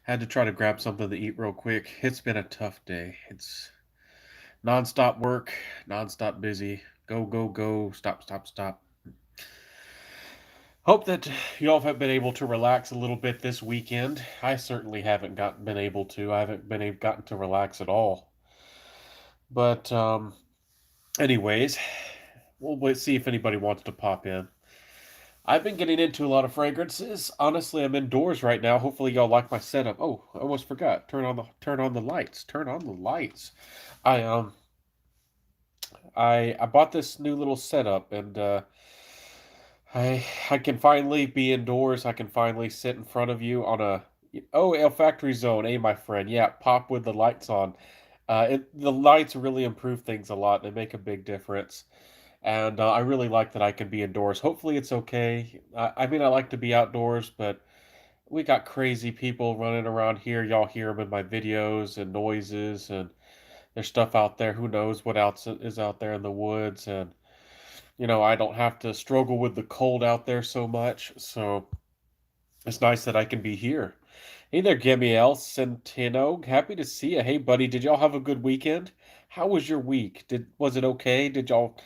Had to try to grab something to eat real quick. It's been a tough day. It's nonstop work, nonstop busy. Go, go, go. Stop, stop, stop. Hope that y'all have been able to relax a little bit this weekend. I certainly haven't been able to. I haven't gotten to relax at all. But anyways, we'll see if anybody wants to pop in. I've been getting into a lot of fragrances. Honestly, I'm indoors right now. Hopefully y'all like my setup. Oh, I almost forgot. Turn on the lights. Turn on the lights. I I bought this new little setup and I can finally be indoors. I can finally sit in front of you on a El Factory Zone. Hey my friend. Yeah, pop with the lights on. The lights really improve things a lot. They make a big difference. And I really like that I can be indoors. Hopefully it's okay. I mean, I like to be outdoors, but we got crazy people running around here. Y'all hear them in my videos and noises, and there's stuff out there. Who knows what else is out there in the woods? And I don't have to struggle with the cold out there so much. So it's nice that I can be here. Hey there, Gamiel Centeno. Happy to see you. Hey, buddy, did y'all have a good weekend? How was your week? Was it okay? Did y'all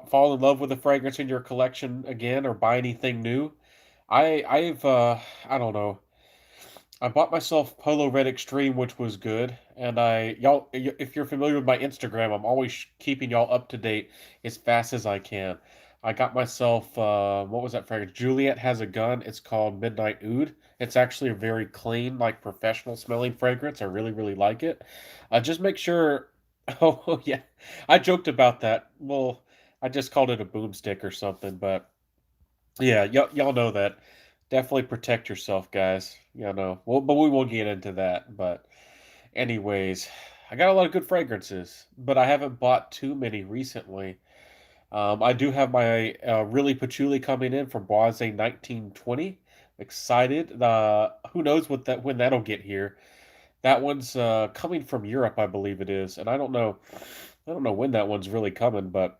fall in love with the fragrance in your collection again, or buy anything new? I don't know. I bought myself Polo Red Extreme, which was good, and if you're familiar with my Instagram, I'm always keeping y'all up to date as fast as I can. I got myself what was that fragrance? Juliet has a gun. It's called Midnight Oud. It's actually a very clean, like professional smelling fragrance. I really, really like it. Just make sure. Oh yeah, I joked about that. Well, I just called it a boomstick or something, but yeah, y'all know that. Definitely protect yourself, guys. Well, but we won't get into that. But anyways, I got a lot of good fragrances, but I haven't bought too many recently. I do have my really patchouli coming in from Boise 1920. Excited. Who knows when that'll get here? That one's coming from Europe, I believe it is, and I don't know. I don't know when that one's really coming, but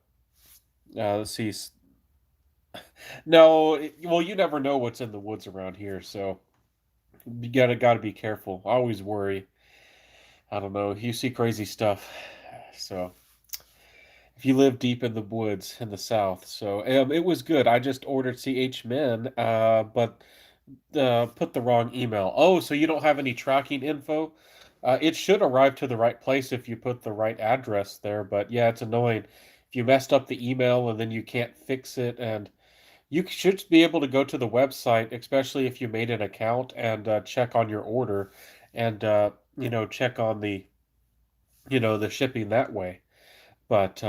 let's see. No, well, you never know what's in the woods around here, so you gotta be careful. I always worry. I don't know. You see crazy stuff. So if you live deep in the woods in the south, so it was good. I just ordered CH Men, but put the wrong email. Oh, so you don't have any tracking info? It should arrive to the right place if you put the right address there. But yeah, it's annoying if you messed up the email and then you can't fix it. And you should be able to go to the website, especially if you made an account, and check on your order, and check on the shipping that way. But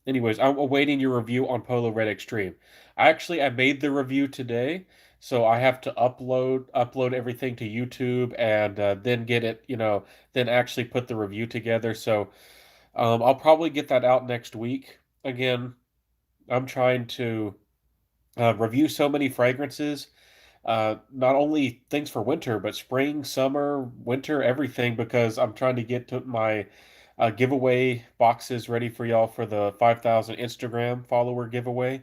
anyways, I'm awaiting your review on Polo Red Extreme. I made the review today, so I have to upload everything to YouTube and then get it, then actually put the review together. So I'll probably get that out next week. Again, I'm trying to review so many fragrances, not only things for winter, but spring, summer, winter, everything, because I'm trying to get to my giveaway boxes ready for y'all for the 5,000 Instagram follower giveaway.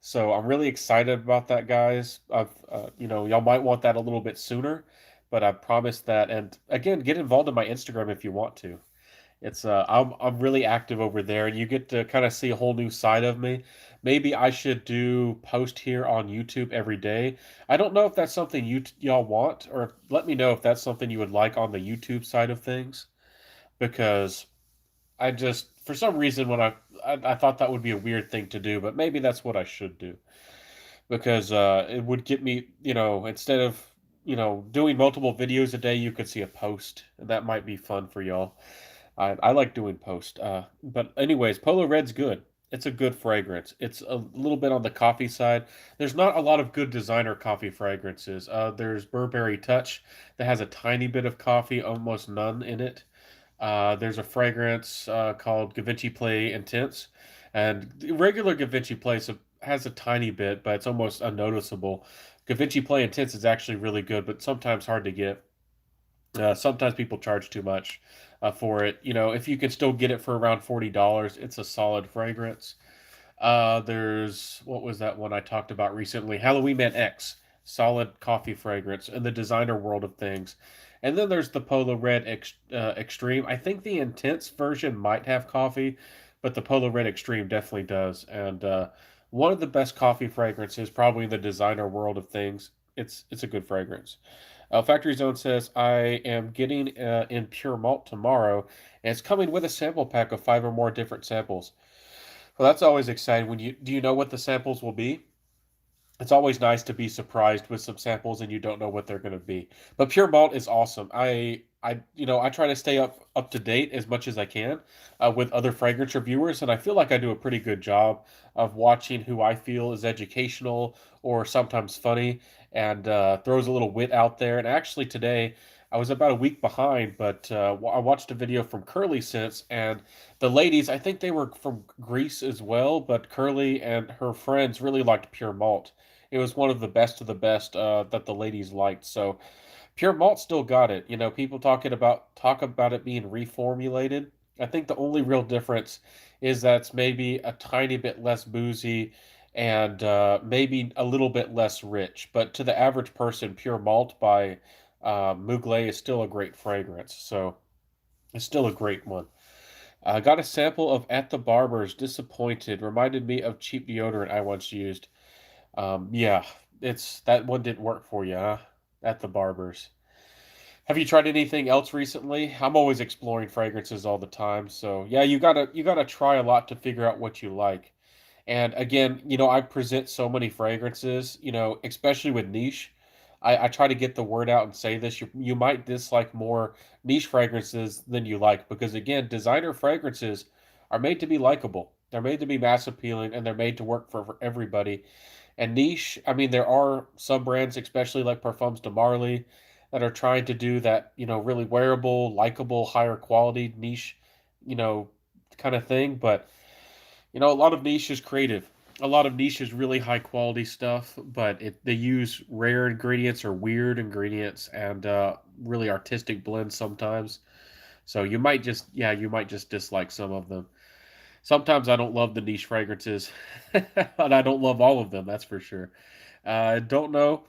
So I'm really excited about that, guys. Y'all might want that a little bit sooner, but I promise that. And again, get involved in my Instagram if you want to. I'm really active over there, and you get to kind of see a whole new side of me. Maybe I should do post here on YouTube every day. I don't know if that's something y'all want, or let me know if that's something you would like on the YouTube side of things, because I just for some reason I thought that would be a weird thing to do, but maybe that's what I should do because it would get me, instead of doing multiple videos a day, you could see a post, and that might be fun for y'all. I like doing post. But anyways, Polo Red's good. It's a good fragrance. It's a little bit on the coffee side. There's not a lot of good designer coffee fragrances. There's Burberry Touch that has a tiny bit of coffee, almost none in it. There's a fragrance called Gavinci Play Intense, and the regular Gavinci Play has a tiny bit, but it's almost unnoticeable. Gavinci Play Intense is actually really good, but sometimes hard to get. Sometimes people charge too much for it. If you can still get it for around $40, it's a solid fragrance. There's what was that one I talked about recently? Halloween Man X. solid coffee fragrance in the designer world of things. And then there's the Polo Red Extreme. I think the Intense version might have coffee, but the Polo Red Extreme definitely does. And one of the best coffee fragrances, probably in the designer world of things. It's a good fragrance. Factory Zone says, I am getting in pure malt tomorrow, and it's coming with a sample pack of 5 or more different samples. Well, that's always exciting. When you do you know what the samples will be? It's always nice to be surprised with some samples and you don't know what they're going to be. But pure malt is awesome. I try to stay up to date as much as I can with other fragrance reviewers, and I feel like I do a pretty good job of watching who I feel is educational or sometimes funny and throws a little wit out there. And actually, today I was about a week behind, but I watched a video from Curly Sense, and the ladies, I think they were from Greece as well, but Curly and her friends really liked pure malt. It was one of the best that the ladies liked. So pure malt still got it. You know, people talk about it being reformulated. I think the only real difference is that it's maybe a tiny bit less boozy and maybe a little bit less rich. But to the average person, pure malt by Mugler is still a great fragrance. So it's still a great one. I got a sample of At the Barber's Disappointed. Reminded me of cheap deodorant I once used. Yeah, it's that one didn't work for you, huh? At the Barber's. Have you tried anything else recently? I'm always exploring fragrances all the time, so yeah, you gotta try a lot to figure out what you like. And again, I present so many fragrances, especially with niche. I try to get the word out and say this. You might dislike more niche fragrances than you like because, again, designer fragrances are made to be likable. They're made to be mass appealing and they're made to work for everybody. And niche, I mean, there are some brands, especially like Parfums de Marly, that are trying to do that, really wearable, likable, higher quality niche, you know, kind of thing. But a lot of niche is creative. A lot of niche is really high quality stuff, but they use rare ingredients or weird ingredients and really artistic blends sometimes. So you might just dislike some of them. Sometimes I don't love the niche fragrances, and I don't love all of them. That's for sure. Don't know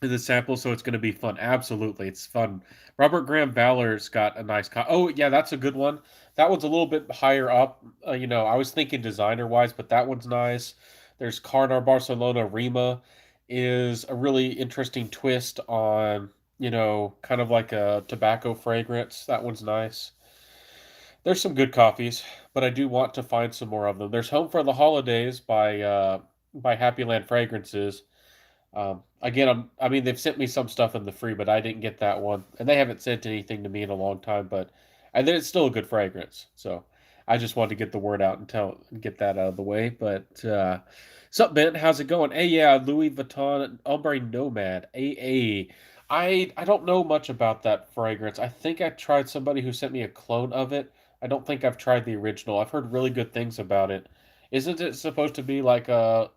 the sample, so it's going to be fun. Absolutely, it's fun. Robert Graham Valor's got a nice. Oh yeah, that's a good one. That one's a little bit higher up. I was thinking designer wise, but that one's nice. There's Carnar Barcelona Rima, is a really interesting twist on kind of like a tobacco fragrance. That one's nice. There's some good coffees, but I do want to find some more of them. There's Home for the Holidays by Happy Land Fragrances. Again, I mean, they've sent me some stuff in the free, but I didn't get that one, and they haven't sent anything to me in a long time. But and then it's still a good fragrance, so I just wanted to get the word out and get that out of the way. But what's up, Ben? How's it going? Hey, yeah, Louis Vuitton Ombre Nomad AA. I don't know much about that fragrance. I think I tried somebody who sent me a clone of it. I don't think I've tried the original. I've heard really good things about it. Isn't it supposed to be like a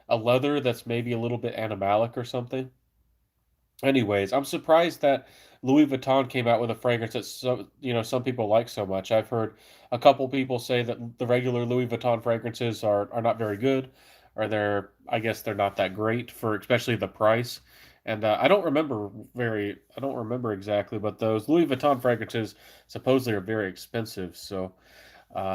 leather that's maybe a little bit animalic or something? Anyways, I'm surprised that Louis Vuitton came out with a fragrance that some people like so much. I've heard a couple people say that the regular Louis Vuitton fragrances are not very good, or I guess they're not that great for especially the price. And I don't remember exactly, but those Louis Vuitton fragrances supposedly are very expensive. So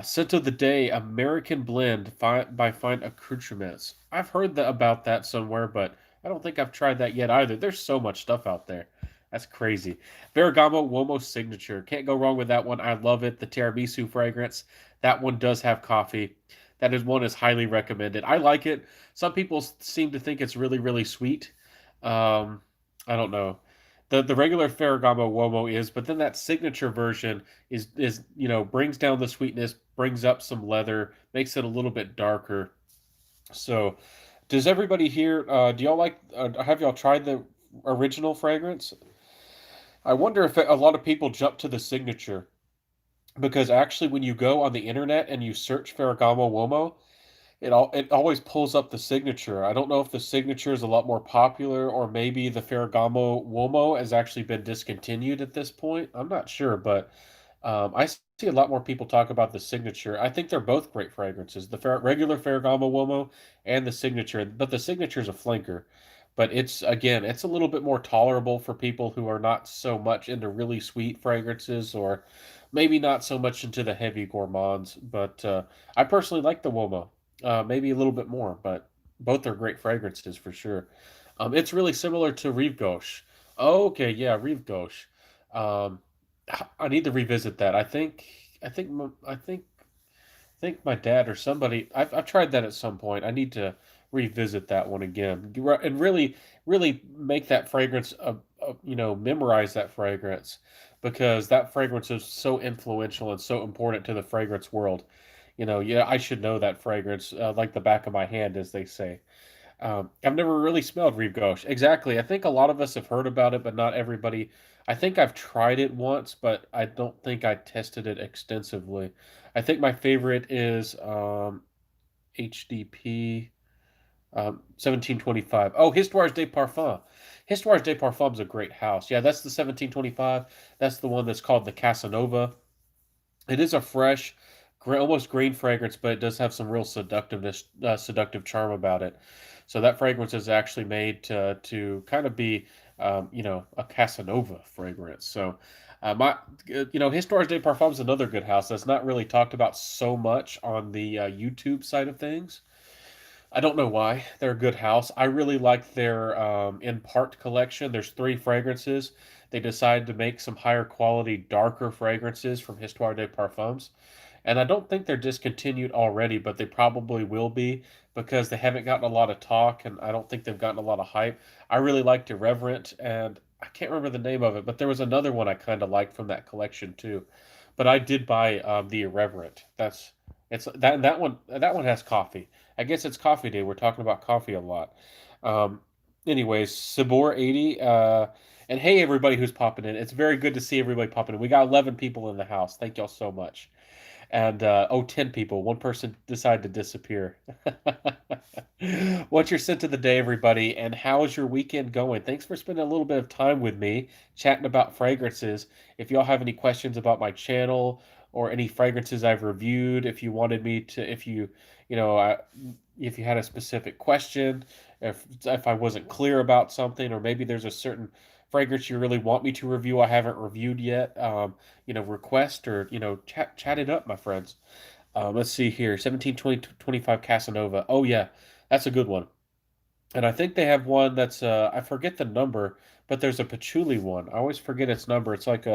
scent of the day, American Blend by Fine Accoutrements. I've heard about that somewhere, but I don't think I've tried that yet either. There's so much stuff out there. That's crazy. Ferragamo Uomo Signature. Can't go wrong with that one. I love it. The tiramisu fragrance. That one does have coffee. One is highly recommended. I like it. Some people seem to think it's really, really sweet. Um, I don't know. The regular Ferragamo Uomo is, but then that signature version is brings down the sweetness, brings up some leather, makes it a little bit darker. So, does everybody here? Do y'all like? Have y'all tried the original fragrance? I wonder if a lot of people jump to the signature because actually, when you go on the internet and you search Ferragamo Uomo, it always pulls up the signature. I don't know if the signature is a lot more popular or maybe the Ferragamo Uomo has actually been discontinued at this point. I'm not sure, but I see a lot more people talk about the signature. I think they're both great fragrances, the regular Ferragamo Uomo and the signature, but the signature is a flanker. but it's again, it's a little bit more tolerable for people who are not so much into really sweet fragrances or maybe not so much into the heavy gourmands. But I personally like the Womo, maybe a little bit more, but both are great fragrances for sure. It's really similar to Rive Gauche. Oh, okay, yeah, Rive Gauche. Um, I need to revisit that. I think my dad or somebody. I've tried that at some point. I need to revisit that one again and really make that fragrance. Memorize that fragrance because that fragrance is so influential and so important to the fragrance world. Yeah, I should know that fragrance like the back of my hand, as they say. I've never really smelled Rive Gauche. Exactly. I think a lot of us have heard about it, but not everybody. I think I've tried it once, but I don't think I tested it extensively. I think my favorite is HDP 1725. Oh, Histoires de Parfum. Histoires de Parfum is a great house. Yeah, that's the 1725. That's the one that's called the Casanova. It is a fresh, almost green fragrance, but it does have some real seductive charm about it. So that fragrance is actually made to kind of be, a Casanova fragrance. So, Histoires de Parfum is another good house that's not really talked about so much on the YouTube side of things. I don't know why. They're a good house. I really like their in part collection. There's three fragrances. They decided to make some higher quality, darker fragrances from Histoire de Parfums. And I don't think they're discontinued already, but they probably will be because they haven't gotten a lot of talk and I don't think they've gotten a lot of hype. I really liked Irreverent and I can't remember the name of it, but there was another one I kind of liked from that collection too. But I did buy the Irreverent. That one has coffee. I guess it's coffee day. We're talking about coffee a lot. Um, Anyways, Sabor 80. And hey, everybody who's popping in. It's very good to see everybody popping in. We got 11 people in the house. Thank y'all so much. And 10 people. One person decided to disappear. What's your scent of the day, everybody? And how is your weekend going? Thanks for spending a little bit of time with me chatting about fragrances. If y'all have any questions about my channel or any fragrances I've reviewed, you know, uh, if you had a specific question, if I wasn't clear about something, or maybe there's a certain fragrance you really want me to review I haven't reviewed yet, request or chat it up, my friends. Let's see here, 17, 20, 25 Casanova. Oh yeah, that's a good one. And I think they have one that's I forget the number, but there's a patchouli one. I always forget its number. It's like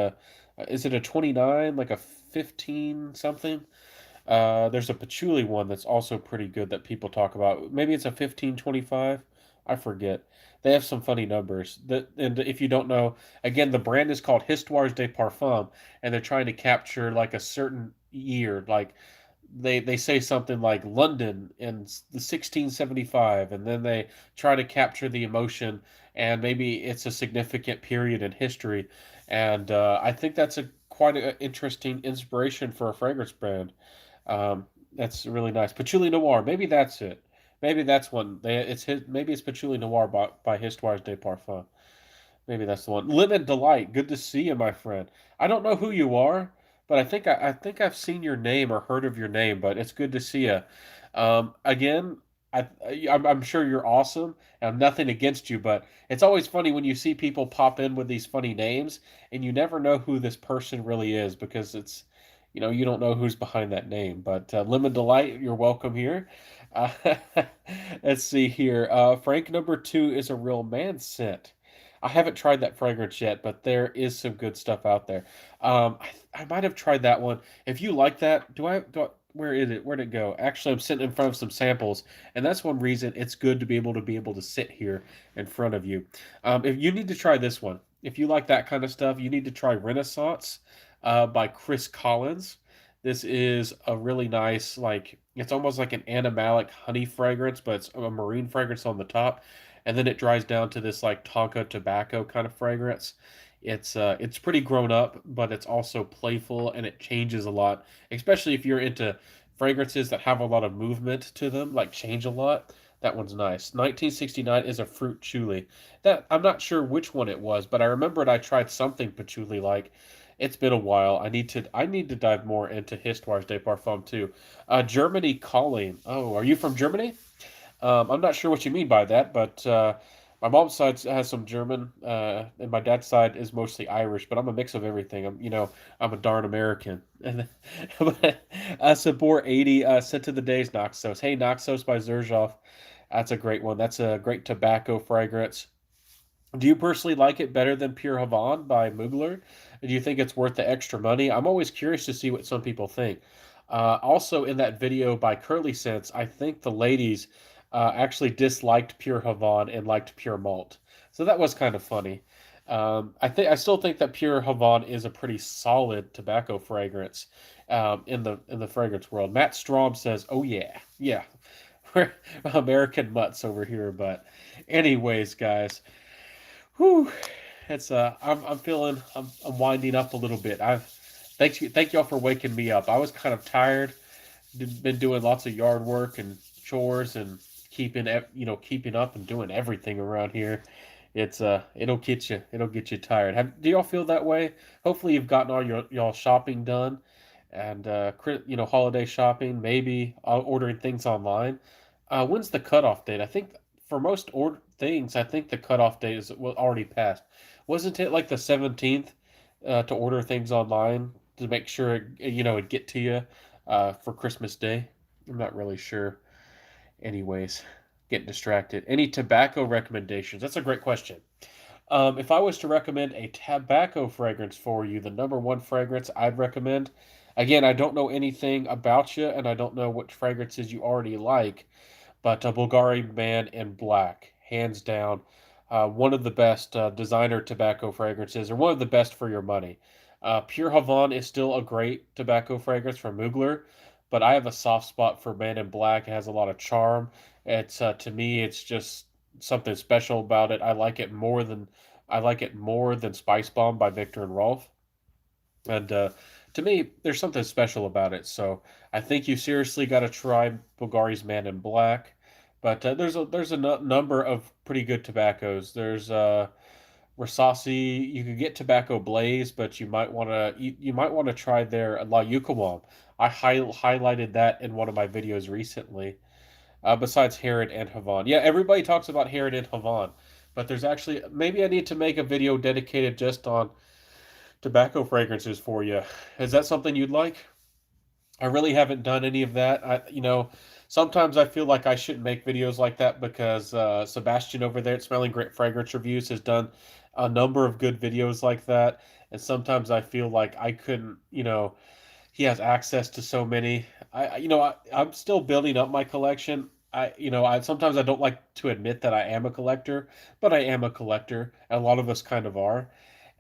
is it a 29, like a 15 something? There's a patchouli one that's also pretty good that people talk about. Maybe it's a 1525. I forget. They have some funny numbers. And if you don't know, again, the brand is called Histoires de Parfum, and they're trying to capture like a certain year. Like they say something like London in the 1675, and then they try to capture the emotion, and maybe it's a significant period in history. And I think that's a quite an interesting inspiration for a fragrance brand. That's really nice. Patchouli Noir. Maybe that's it. Maybe that's one. Maybe it's Patchouli Noir by Histoires de Parfum. Maybe that's the one. Lemon Delight. Good to see you, my friend. I don't know who you are, but I think I've seen your name or heard of your name. But it's good to see you. Again, I'm sure you're awesome. And I'm nothing against you, but it's always funny when you see people pop in with these funny names, and you never know who this person really is because you don't know who's behind that name. But Lemon Delight, you're welcome here. Uh, let's see here. Frank number two is a real man scent. I haven't tried that fragrance yet, but there is some good stuff out there. I might have tried that one. If you like that, where is it? Where'd it go? Actually, I'm sitting in front of some samples, and that's one reason it's good to be able to sit here in front of you. If you need to try this one, if you like that kind of stuff, you need to try Renaissance by Chris Collins. This is a really nice, like, it's almost like an animalic honey fragrance, but it's a marine fragrance on the top. And then it dries down to this like Tonka tobacco kind of fragrance. It's pretty grown up, but it's also playful and it changes a lot, especially if you're into fragrances that have a lot of movement to them, like change a lot. That one's nice. 1969 is a fruit chuli. That I'm not sure which one it was, but I remembered I tried something patchouli like. It's been a while. I need to dive more into Histoires de Parfum too. Germany calling. Oh, are you from Germany? I'm not sure what you mean by that, but My mom's side has some German, and my dad's side is mostly Irish, but I'm a mix of everything. I'm a darn American. And but, Sabor 80 sent to the days Noxos. Hey, Noxos by Zerzhov. That's a great one. That's a great tobacco fragrance. Do you personally like it better than Pure Havana by Mugler? Do you think it's worth the extra money? I'm always curious to see what some people think. Also, in that video by Curly Sense, I think the ladies actually disliked Pure Havana and liked Pure Malt, so that was kind of funny. I still think that Pure Havana is a pretty solid tobacco fragrance in the fragrance world. Matt Strom says, "Oh yeah, yeah, we're American mutts over here." But, anyways, guys. Whew, I'm winding up a little bit. Thank y'all for waking me up. I was kind of tired. Been doing lots of yard work and chores and keeping up and doing everything around here. It'll get you tired. Do y'all feel that way? Hopefully you've gotten all y'all shopping done and holiday shopping, maybe ordering things online. When's the cutoff date? I think for most order things, I think the cutoff date is already passed. Wasn't it like the 17th to order things online to make sure it'd get to you for Christmas Day? I'm not really sure. Anyways, getting distracted. Any tobacco recommendations? That's a great question. If I was to recommend a tobacco fragrance for you, the number one fragrance I'd recommend, again, I don't know anything about you and I don't know what fragrances you already like, but Bulgari Man in Black, hands down, one of the best designer tobacco fragrances, or one of the best for your money. Pure Havana is still a great tobacco fragrance from Mugler, but I have a soft spot for Man in Black. It has a lot of charm. It's to me, it's just something special about it. I like it more than Spice Bomb by Victor and Rolf. And to me, there's something special about it. So I think you seriously got to try Bulgari's Man in Black. But there's a number of pretty good tobaccos. There's Rasasi. You could get Tobacco Blaze, but you might want to try their La Yucawam. I highlighted that in one of my videos recently. Besides Herod and Havan, yeah, everybody talks about Herod and Havan, but there's actually maybe I need to make a video dedicated just on tobacco fragrances for you. Is that something you'd like? I really haven't done any of that. Sometimes I feel like I shouldn't make videos like that because Sebastian over there at Smelling Great Fragrance Reviews has done a number of good videos like that. And sometimes I feel like I couldn't, he has access to so many. I'm still building up my collection. I sometimes I don't like to admit that I am a collector, but I am a collector. A lot of us kind of are.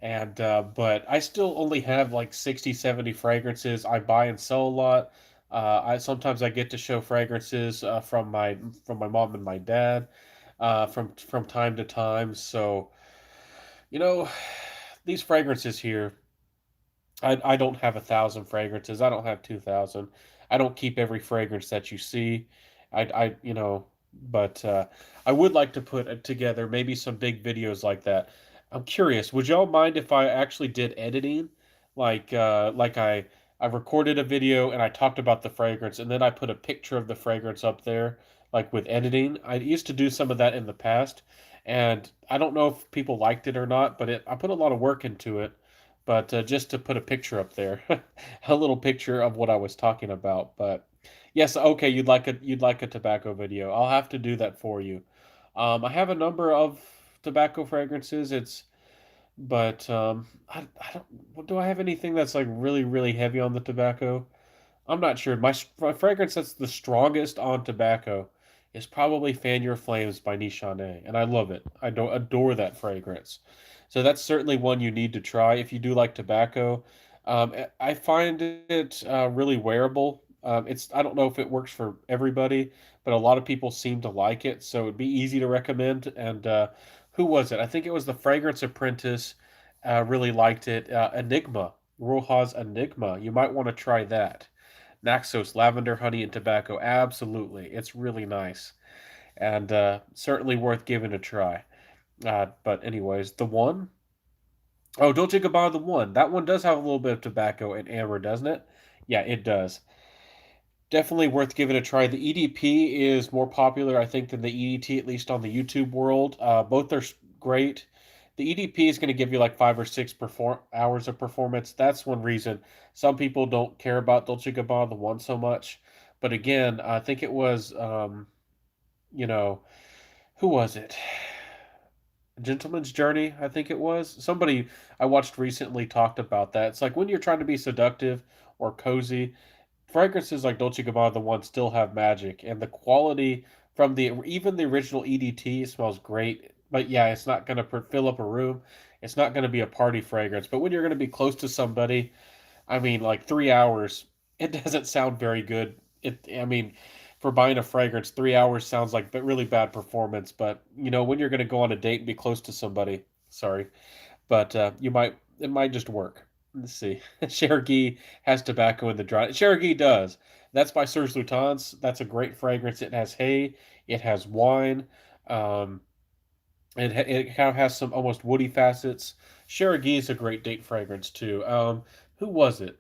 And but I still only have like 60, 70 fragrances. I buy and sell a lot. I get to show fragrances from my mom and my dad from time to time. So, you know, these fragrances here, I don't have 1,000 fragrances. I don't have 2,000. I don't keep every fragrance that you see. But I would like to put together maybe some big videos like that. I'm curious, would y'all mind if I actually did editing? Like I recorded a video and I talked about the fragrance and then I put a picture of the fragrance up there, like with editing. I used to do some of that in the past, and I don't know if people liked it or not, but I put a lot of work into it, but just to put a picture up there, a little picture of what I was talking about. But yes, okay, you'd like a tobacco video. I'll have to do that for you. I have a number of tobacco fragrances. I don't. Do I have anything that's like really really heavy on the tobacco? I'm not sure. My fragrance that's the strongest on tobacco is probably Fan Your Flames by Nishane, and I love it. I do adore that fragrance. So that's certainly one you need to try if you do like tobacco. I find it really wearable. I don't know if it works for everybody, but a lot of people seem to like it, so it'd be easy to recommend. And who was it? I think it was the Fragrance Apprentice. Really liked it. Enigma, Rojas Enigma. You might want to try that. Naxos, lavender, honey, and tobacco. Absolutely. It's really nice and certainly worth giving a try. But, anyways, the one. Oh, Dolce Gabbana, the one. That one does have a little bit of tobacco and amber, doesn't it? Yeah, it does. Definitely worth giving a try. The EDP is more popular, I think, than the EDT, at least on the YouTube world. Both are great. The EDP is going to give you like 5 or 6 hours of performance. That's one reason some people don't care about Dolce Gabbana the one so much. But again, I think it was, you know, who was it? Gentleman's Journey, I think it was. Somebody I watched recently talked about that. It's like when you're trying to be seductive or cozy, fragrances like Dolce Gabbana, the one still have magic, and the quality from the even the original EDT smells great. But yeah, it's not going to fill up a room. It's not going to be a party fragrance. But when you're going to be close to somebody, I mean, like 3 hours, it doesn't sound very good. I mean, for buying a fragrance, 3 hours sounds like really bad performance. But when you're going to go on a date and be close to somebody, sorry, but it might just work. Let's see. Cherokee has tobacco in the dry. Cherokee does. That's by Serge Lutens. That's a great fragrance. It has hay. It has wine. Um, it kind of has some almost woody facets. Cherokee is a great date fragrance too. Who was it?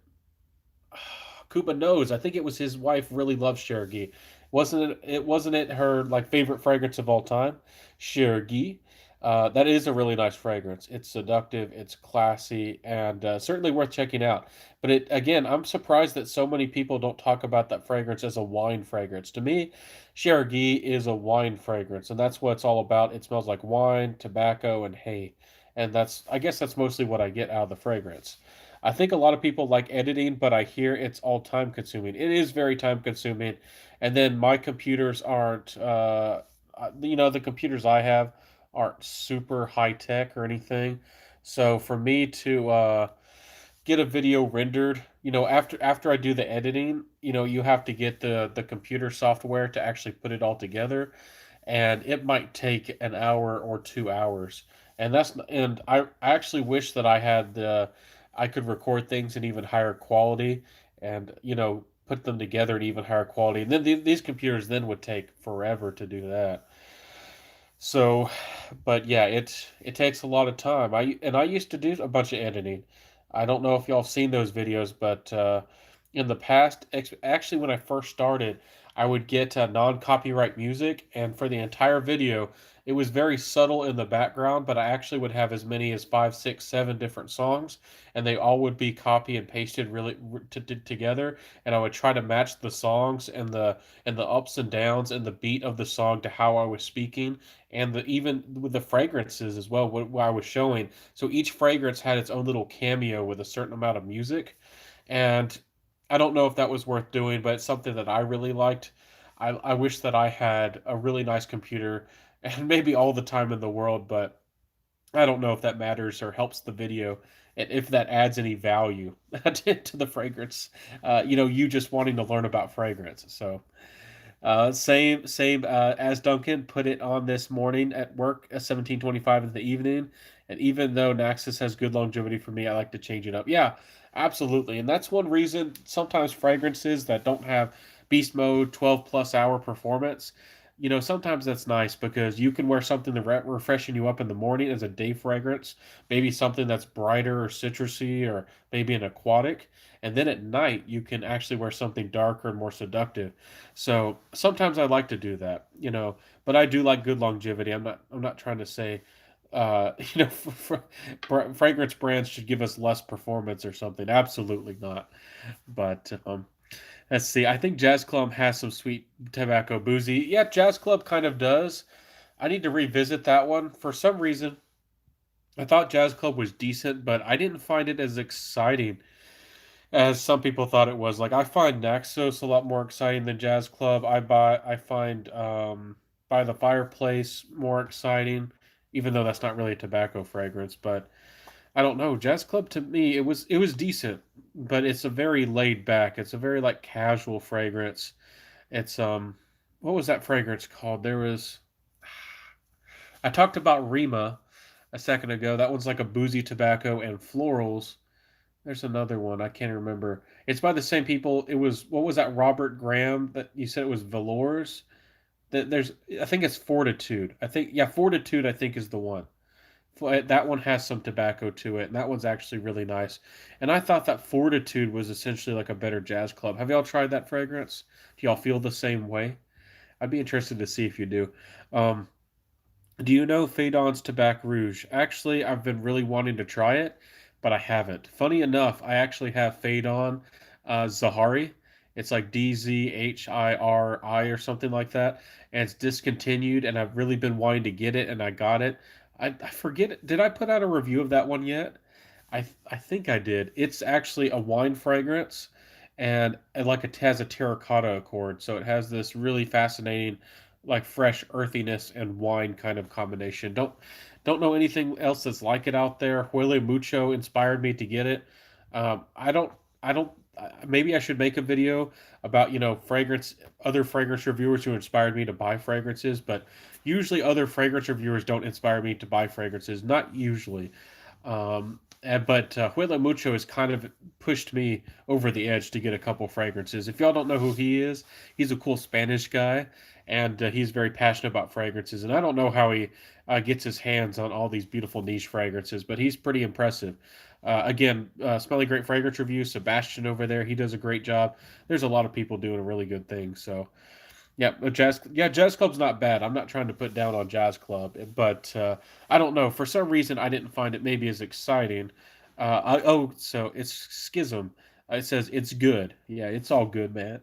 Koopa knows. I think it was his wife really loves Cherokee. Wasn't it her like favorite fragrance of all time? Cherokee. That is a really nice fragrance. It's seductive, it's classy, and certainly worth checking out. But it again, I'm surprised that so many people don't talk about that fragrance as a wine fragrance. To me, Cherokee is a wine fragrance, and that's what it's all about. It smells like wine, tobacco, and hay, and I guess that's mostly what I get out of the fragrance. I think a lot of people like editing, but I hear it's all time consuming. It is very time consuming. And then my computers aren't, the computers I have aren't super high tech or anything. So for me to get a video rendered, after I do the editing, you have to get the computer software to actually put it all together, and it might take an hour or 2 hours. And I actually wish that I could record things in even higher quality, and put them together in even higher quality. And then these computers then would take forever to do that. So, but yeah, it takes a lot of time. I used to do a bunch of editing. I don't know if y'all have seen those videos, but in the past, actually when I first started, I would get non-copyright music, and for the entire video, it was very subtle in the background, but I actually would have as many as 5, 6, 7 different songs, and they all would be copy and pasted really together, and I would try to match the songs and the ups and downs and the beat of the song to how I was speaking, and even with the fragrances as well, what I was showing. So each fragrance had its own little cameo with a certain amount of music, and I don't know if that was worth doing, but it's something that I really liked. I wish that I had a really nice computer and maybe all the time in the world, but I don't know if that matters or helps the video, and if that adds any value to the fragrance. You just wanting to learn about fragrance. So same as Duncan put it on this morning at work at 17:25 in the evening. And even though Naxos has good longevity for me, I like to change it up. Yeah, absolutely. And that's one reason sometimes fragrances that don't have beast mode 12 plus hour performance, sometimes that's nice because you can wear something to refreshing you up in the morning as a day fragrance, maybe something that's brighter or citrusy or maybe an aquatic. And then at night, you can actually wear something darker and more seductive. So sometimes I like to do that, but I do like good longevity. I'm not trying to say, fragrance brands should give us less performance or something. Absolutely not. But let's see. I think Jazz Club has some sweet tobacco boozy. Yeah, Jazz Club kind of does. I need to revisit that one. For some reason, I thought Jazz Club was decent, but I didn't find it as exciting as some people thought it was. Like I find Naxos a lot more exciting than Jazz Club. I find By the Fireplace more exciting, even though that's not really a tobacco fragrance. But I don't know. Jazz Club to me it was decent, but it's a very laid back. It's a very like casual fragrance. It's what was that fragrance called? I talked about Rima a second ago. That one's like a boozy tobacco and florals. There's another one. I can't remember. It's by the same people. It was what was that Robert Graham that you said it was Velours? I think it's Fortitude. I think yeah, Fortitude I think is the one. That one has some tobacco to it, and that one's actually really nice. And I thought that Fortitude was essentially like a better Jazz Club. Have y'all tried that fragrance? Do y'all feel the same way? I'd be interested to see if you do. Um, do you know Fadon's Tobacco Rouge? Actually, I've been really wanting to try it, but I haven't. Funny enough, I actually have Fadon Zahari. It's like Dzhiri or something like that, and it's discontinued. And I've really been wanting to get it, and I got it. I forget it. Did I put out a review of that one yet? I think I did. It's actually a wine fragrance, and like it has a terracotta accord, so it has this really fascinating, like fresh earthiness and wine kind of combination. Don't know anything else that's like it out there. Huele Mucho inspired me to get it. I don't I don't. Maybe I should make a video about fragrance, other fragrance reviewers who inspired me to buy fragrances, but usually other fragrance reviewers don't inspire me to buy fragrances. Not usually. But Huele Mucho has kind of pushed me over the edge to get a couple fragrances. If y'all don't know who he is, he's a cool Spanish guy, and he's very passionate about fragrances. And I don't know how he gets his hands on all these beautiful niche fragrances, but he's pretty impressive. Again, Smelly Great Fragrance Review, Sebastian over there, he does a great job. There's a lot of people doing a really good thing. So yeah, Jazz Club's not bad. I'm not trying to put down on Jazz Club, but I don't know. For some reason, I didn't find it maybe as exciting. So it's Schism. It says it's good. Yeah, it's all good, man.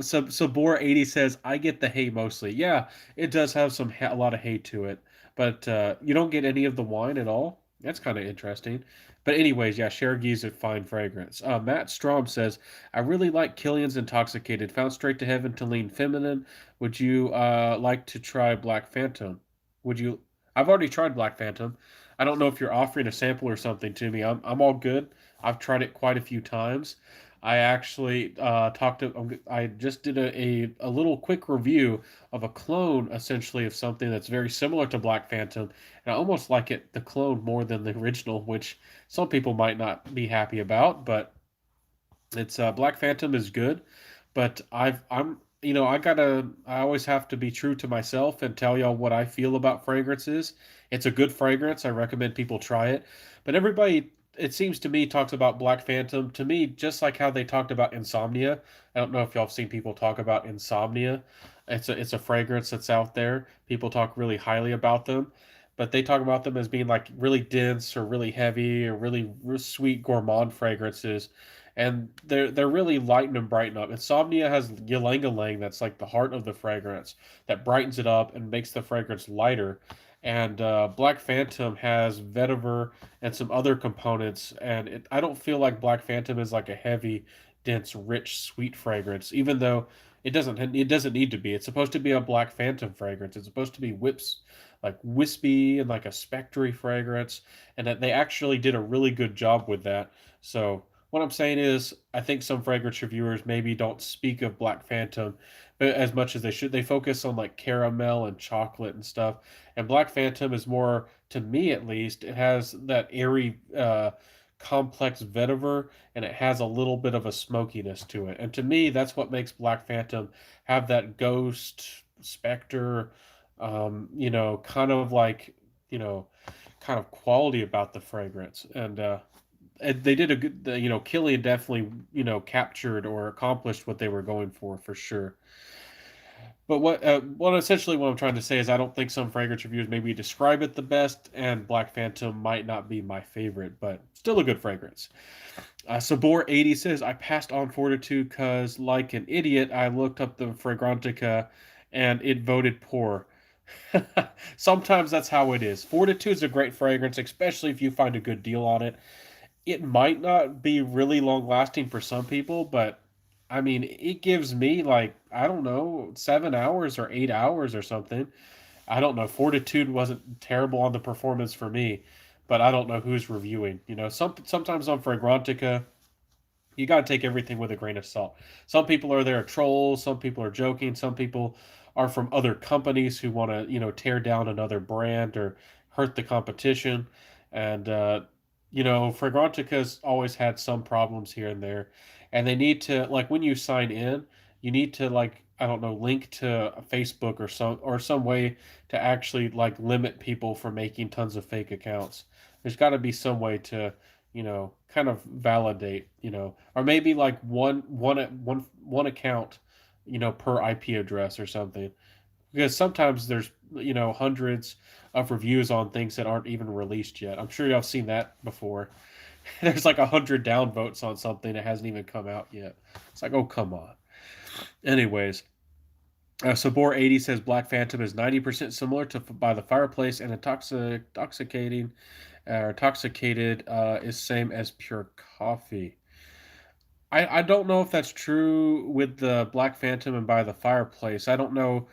So Bor 80 says I get the hay mostly. Yeah, it does have a lot of hay to it, but you don't get any of the wine at all. That's kind of interesting. But anyways, yeah, Cherokee a fine fragrance. Matt Strom says I really like Killian's Intoxicated. Found Straight to Heaven to lean feminine. Would you like to try Black Phantom? Would you? I've already tried Black Phantom. I don't know if you're offering a sample or something to me. I'm all good. I've tried it quite a few times. I actually I just did a little quick review of a clone, essentially, of something that's very similar to Black Phantom, and I almost like the clone more than the original, which some people might not be happy about, but it's Black Phantom is good, but I always have to be true to myself and tell y'all what I feel about fragrances. It's a good fragrance. I recommend people try it. But everybody, it seems to me, talks about Black Phantom to me just like how they talked about Insomnia. I don't know if y'all have seen people talk about Insomnia. It's a fragrance that's out there. People talk really highly about them, but they talk about them as being like really dense or really heavy or really sweet gourmand fragrances, and they're really lighten and brighten up. Insomnia has ylang ylang that's like the heart of the fragrance that brightens it up and makes the fragrance lighter. And Black Phantom has vetiver and some other components, and I don't feel like Black Phantom is like a heavy, dense, rich, sweet fragrance, even though it doesn't need to be. It's supposed to be a Black Phantom fragrance. It's supposed to be whips like wispy and like a spectry fragrance, and that they actually did a really good job with that. So what I'm saying is, I think some fragrance reviewers maybe don't speak of Black Phantom as much as they should. They focus on like caramel and chocolate and stuff. And Black Phantom is more, to me at least, it has that airy, complex vetiver, and it has a little bit of a smokiness to it. And to me, that's what makes Black Phantom have that ghost, specter, kind of like, you know, kind of quality about the fragrance. And they did a good, Killian definitely, captured or accomplished what they were going for sure. But what I'm trying to say is I don't think some fragrance reviewers maybe describe it the best, and Black Phantom might not be my favorite, but still a good fragrance. Sabor 80 says I passed on Fortitude because, like an idiot, I looked up the Fragrantica, and it voted poor. Sometimes that's how it is. Fortitude's a great fragrance, especially if you find a good deal on it. It might not be really long lasting for some people, but I mean, it gives me like, I don't know, 7 hours or 8 hours or something. I don't know. Fortitude wasn't terrible on the performance for me, but I don't know who's reviewing. Sometimes on Fragrantica, you got to take everything with a grain of salt. Some people are there trolls, some people are joking, some people are from other companies who want to, tear down another brand or hurt the competition. And Fragrantica's always had some problems here and there. And they need to, like, when you sign in, you need to, like, I don't know, link to a Facebook or some way to actually like limit people from making tons of fake accounts. There's got to be some way to, kind of validate, or maybe like one account, per IP address or something. Because sometimes there's, hundreds of reviews on things that aren't even released yet. I'm sure y'all seen that before. There's like 100 downvotes on something that hasn't even come out yet. It's like, oh, come on. Anyways, Sabor80 says Black Phantom is 90% similar to By the Fireplace, and intoxicated is same as pure coffee. I don't know if that's true with the Black Phantom and By the Fireplace. I don't know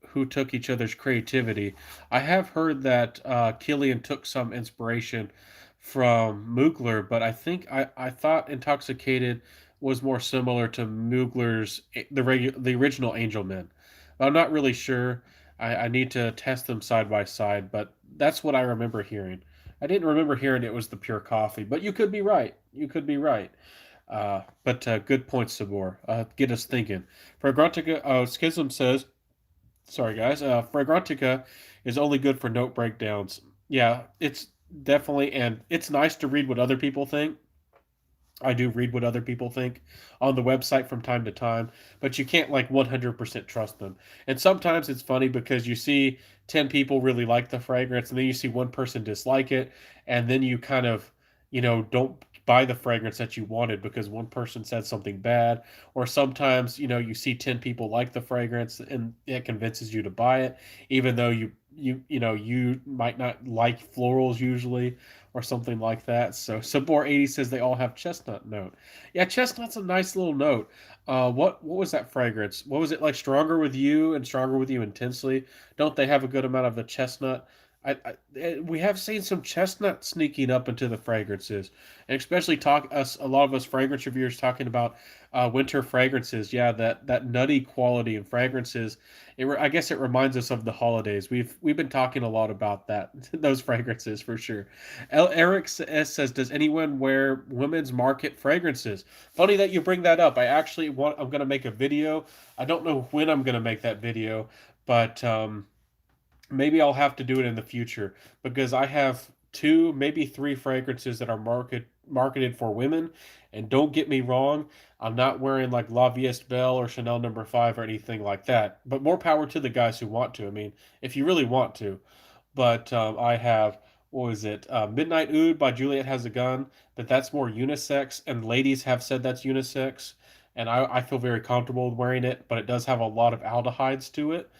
who took each other's creativity. I have heard that Killian took some inspiration from Mugler, but I thought Intoxicated was more similar to Mugler's the original Angel Men. I'm not really sure. I need to test them side by side, but that's what I remember hearing. I didn't remember hearing it was the pure coffee, but you could be right. You could be right. But good point, Sabor. Get us thinking. Fragrantica, Schism says, sorry guys, Fragrantica is only good for note breakdowns. Yeah, it's definitely, and it's nice to read what other people think. I do read what other people think on the website from time to time, but you can't like 100% trust them. And sometimes it's funny because you see 10 people really like the fragrance and then you see one person dislike it, and then you kind of, don't buy the fragrance that you wanted because one person said something bad. Or sometimes, you see 10 people like the fragrance and it convinces you to buy it even though you might not like florals usually or something like that. So Sabor80 says they all have chestnut note. Yeah, chestnut's a nice little note. What was that fragrance? What was it like? Stronger with You and Stronger with You Intensely. Don't they have a good amount of the chestnut? We have seen some chestnut sneaking up into the fragrances, and especially a lot of us fragrance reviewers talking about winter fragrances. Yeah, that nutty quality in fragrances. I guess it reminds us of the holidays. We've been talking a lot about that those fragrances for sure. Eric S says, "Does anyone wear women's market fragrances?" Funny that you bring that up. I'm going to make a video. I don't know when I'm going to make that video, but maybe I'll have to do it in the future because I have two, maybe three fragrances that are marketed for women. And don't get me wrong, I'm not wearing like La Vie Est Belle or Chanel No. 5 or anything like that. But more power to the guys who want to. I mean, if you really want to. But I have, what was it? Midnight Oud by Juliet Has a Gun, but that's more unisex, and ladies have said that's unisex. And I feel very comfortable with wearing it, but it does have a lot of aldehydes to it,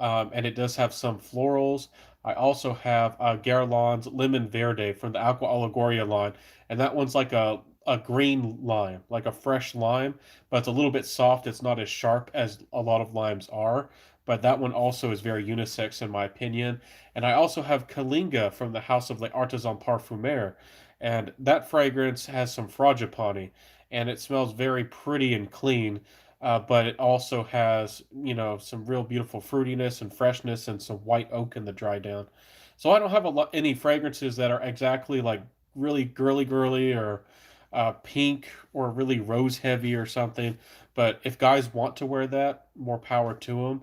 and it does have some florals. I also have Guerlain's Lemon Verde from the Aqua Allegoria line, and that one's like a green lime, like a fresh lime, but it's a little bit soft. It's not as sharp as a lot of limes are, but that one also is very unisex in my opinion. And I also have Kalinga from the House of the Artisan Parfumeur, and that fragrance has some frangipani, and it smells very pretty and clean, but it also has, some real beautiful fruitiness and freshness and some white oak in the dry down. So I don't have any fragrances that are exactly like really girly or pink or really rose heavy or something. But if guys want to wear that, more power to them.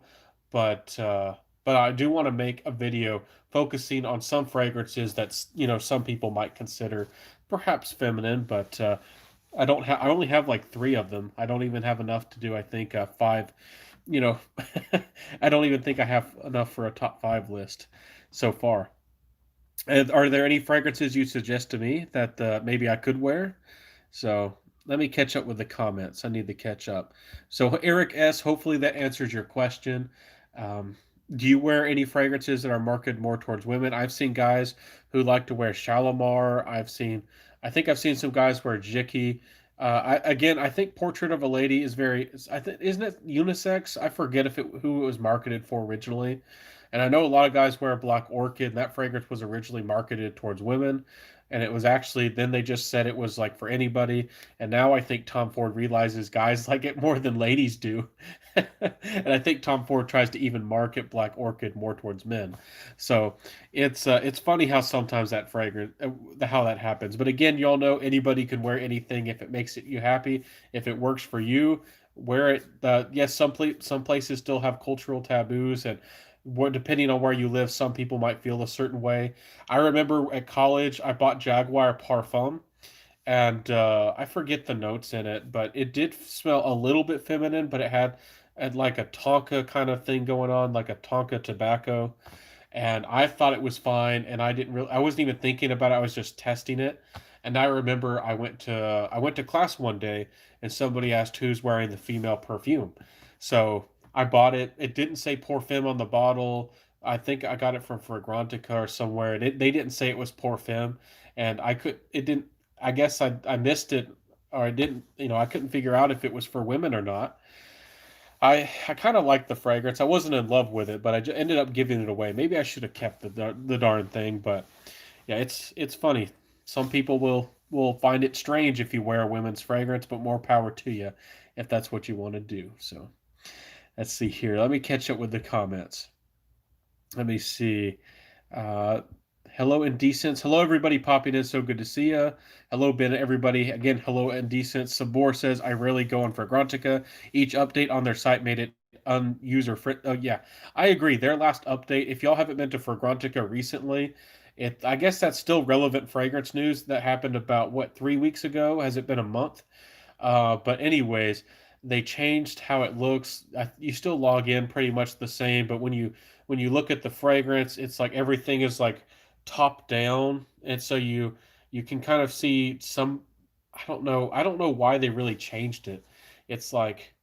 But but I do want to make a video focusing on some fragrances that's, some people might consider perhaps feminine, but I only have like three of them. I don't even have enough to do, I think, five. You know, I don't even think I have enough for a top five list so far. And are there any fragrances you suggest to me that maybe I could wear? So let me catch up with the comments. I need to catch up. So Eric S, hopefully that answers your question. Um, do you wear any fragrances that are marketed more towards women? I've seen guys who like to wear Shalimar. I think I've seen some guys wear Jicky. I think Portrait of a Lady is I think, isn't it unisex? I forget who it was marketed for originally. And I know a lot of guys wear Black Orchid, and that fragrance was originally marketed towards women. And it was actually, then they just said it was like for anybody. And now I think Tom Ford realizes guys like it more than ladies do. And I think Tom Ford tries to even market Black Orchid more towards men. So it's funny how sometimes that fragrance, how that happens. But again, y'all know anybody can wear anything if it makes you happy, if it works for you. Where it yes, some places still have cultural taboos, and depending on where you live, some people might feel a certain way. I remember at college I bought Jaguar Parfum, and I forget the notes in it, but it did smell a little bit feminine, but had like a Tonka kind of thing going on, like a Tonka tobacco, and I thought it was fine, and I wasn't even thinking about it. I was just testing it. And I remember I went to class one day, and somebody asked who's wearing the female perfume. So I bought it. It didn't say Parfum on the bottle. I think I got it from Fragrantica or somewhere. They didn't say it was Parfum, and I could it didn't. I guess I missed it, or I didn't. I couldn't figure out if it was for women or not. I kind of liked the fragrance. I wasn't in love with it, but ended up giving it away. Maybe I should have kept the darn thing, but yeah, it's funny. Some people will find it strange if you wear a women's fragrance, but more power to you if that's what you want to do. So let's see here. Let me catch up with the comments. Let me see. Uh, Hello, Indecents. Hello, everybody popping in. So good to see you. Hello, Ben, everybody. Again, hello, Indecents. Sabor says, I rarely go on Fragrantica. Each update on their site made it unuser friendly. Oh, yeah, I agree. Their last update, if y'all haven't been to Fragrantica recently, I guess that's still relevant fragrance news that happened about, what, 3 weeks ago? Has it been a month? But anyways, they changed how it looks. You still log in pretty much the same, but when you look at the fragrance, it's like everything is like top down, and so you can kind of see some. I don't know why they really changed it. It's like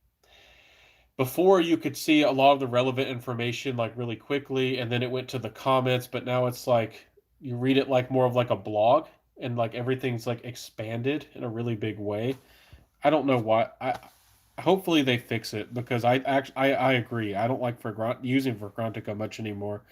before you could see a lot of the relevant information like really quickly, and then it went to the comments, but now it's like you read it like more of like a blog, and like everything's like expanded in a really big way. I don't know why. Hopefully they fix it because I agree. I don't like using Fragrantica much anymore.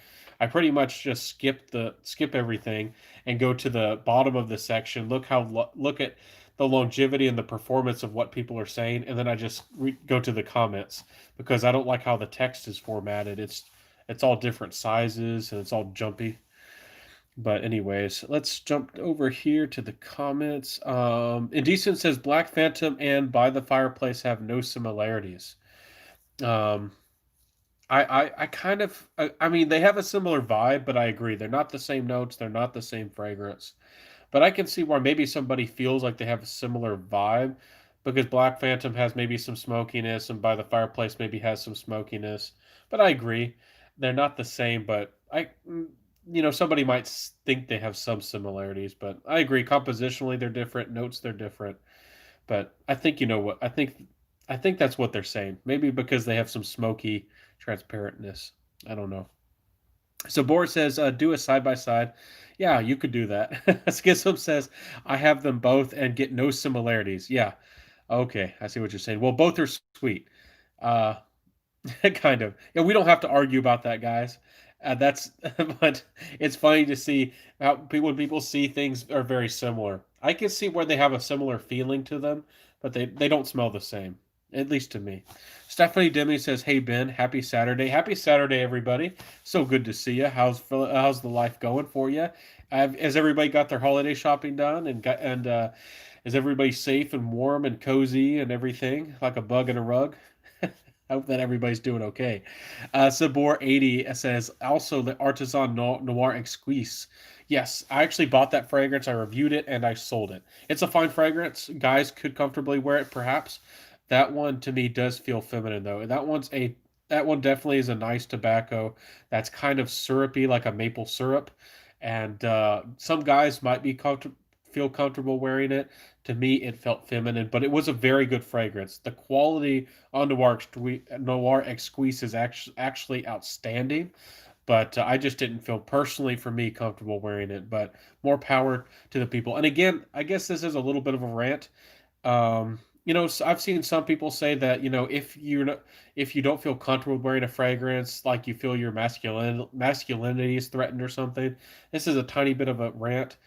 I pretty much just skip everything and go to the bottom of the section. Look at the longevity and the performance of what people are saying, and then I just go to the comments because I don't like how the text is formatted. It's all different sizes and it's all jumpy. But anyways, let's jump over here to the comments. Indecent says Black Phantom and By the Fireplace have no similarities. Um, I kind of I mean they have a similar vibe, but I agree they're not the same notes. They're not the same fragrance. But I can see why maybe somebody feels like they have a similar vibe because Black Phantom has maybe some smokiness and By the Fireplace maybe has some smokiness. But I agree. They're not the same, but somebody might think they have some similarities, but I agree compositionally they're different, notes they're different. But I think you know what? I think that's what they're saying. Maybe because they have some smoky transparentness. I don't know. So Boris says, do a side by side. Yeah, you could do that. Schism says, I have them both and get no similarities. Yeah. Okay, I see what you're saying. Well, both are sweet. Uh, kind of. Yeah, we don't have to argue about that, guys. That's, but it's funny to see how when people see things are very similar. I can see where they have a similar feeling to them, but they don't smell the same, at least to me. Stephanie Demi says, "Hey Ben, happy Saturday! Happy Saturday, everybody! So good to see you. How's the life going for you? Has everybody got their holiday shopping done and is everybody safe and warm and cozy and everything like a bug in a rug?" I hope that everybody's doing okay. Sabor80 says also the Artisan Noir Exquise. Yes, I actually bought that fragrance. I reviewed it and I sold it. It's a fine fragrance. Guys could comfortably wear it, perhaps. That one to me does feel feminine though. That one definitely is a nice tobacco that's kind of syrupy, like a maple syrup. And some guys might feel comfortable wearing it. To me, it felt feminine, but it was a very good fragrance. The quality on Noir Exquise is actually outstanding, but I just didn't feel personally for me comfortable wearing it. But more power to the people. And again, I guess this is a little bit of a rant. I've seen some people say that if you don't feel comfortable wearing a fragrance, like you feel your masculinity is threatened or something. This is a tiny bit of a rant,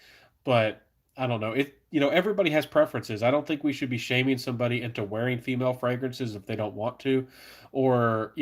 but I don't know. Everybody has preferences. I don't think we should be shaming somebody into wearing female fragrances if they don't want to, or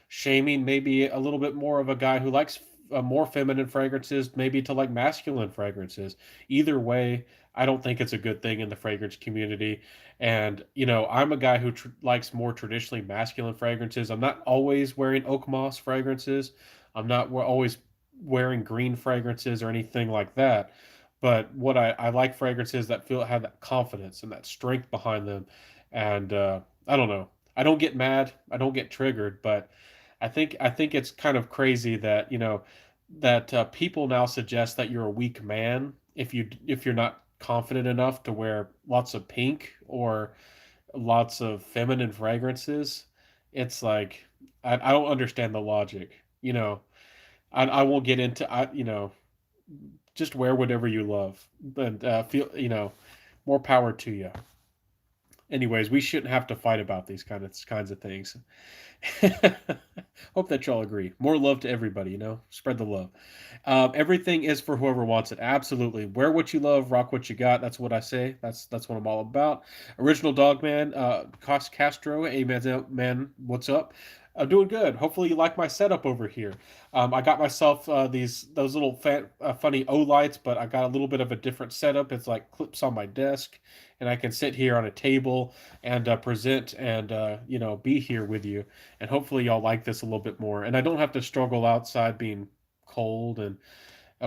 shaming maybe a little bit more of a guy who likes more feminine fragrances, maybe to like masculine fragrances. Either way, I don't think it's a good thing in the fragrance community. And I'm a guy who likes more traditionally masculine fragrances. I'm not always wearing oak moss fragrances. I'm not always wearing green fragrances or anything like that. But what I like fragrances that feel have that confidence and that strength behind them. And I don't know. I don't get mad. I don't get triggered, but I think it's kind of crazy that that people now suggest that you're a weak man if you're not confident enough to wear lots of pink or lots of feminine fragrances. It's like I don't understand the logic. I won't get into just wear whatever you love, but feel more power to you. Anyways, we shouldn't have to fight about these kinds of things. Hope that y'all agree. More love to everybody, spread the love. Everything is for whoever wants it. Absolutely. Wear what you love, rock what you got. That's what I say. That's what I'm all about. Original Dog Man, Castro, hey man, what's up? I'm doing good. Hopefully you like my setup over here. I got myself those little funny O lights, but I got a little bit of a different setup. It's like clips on my desk, and I can sit here on a table and present and be here with you. And hopefully y'all like this a little bit more. And I don't have to struggle outside being cold and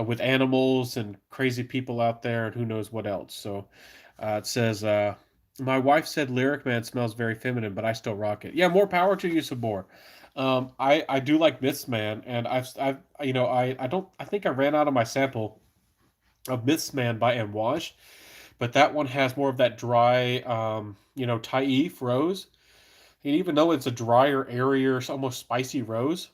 with animals and crazy people out there and who knows what else. So it says, my wife said Lyric Man smells very feminine, but I still rock it. Yeah, more power to you, Sabor. I do like Myths Man, and I've I think I ran out of my sample of Myths Man by Amouage, but that one has more of that dry, Taif rose. And even though it's a drier, airier, almost spicy rose,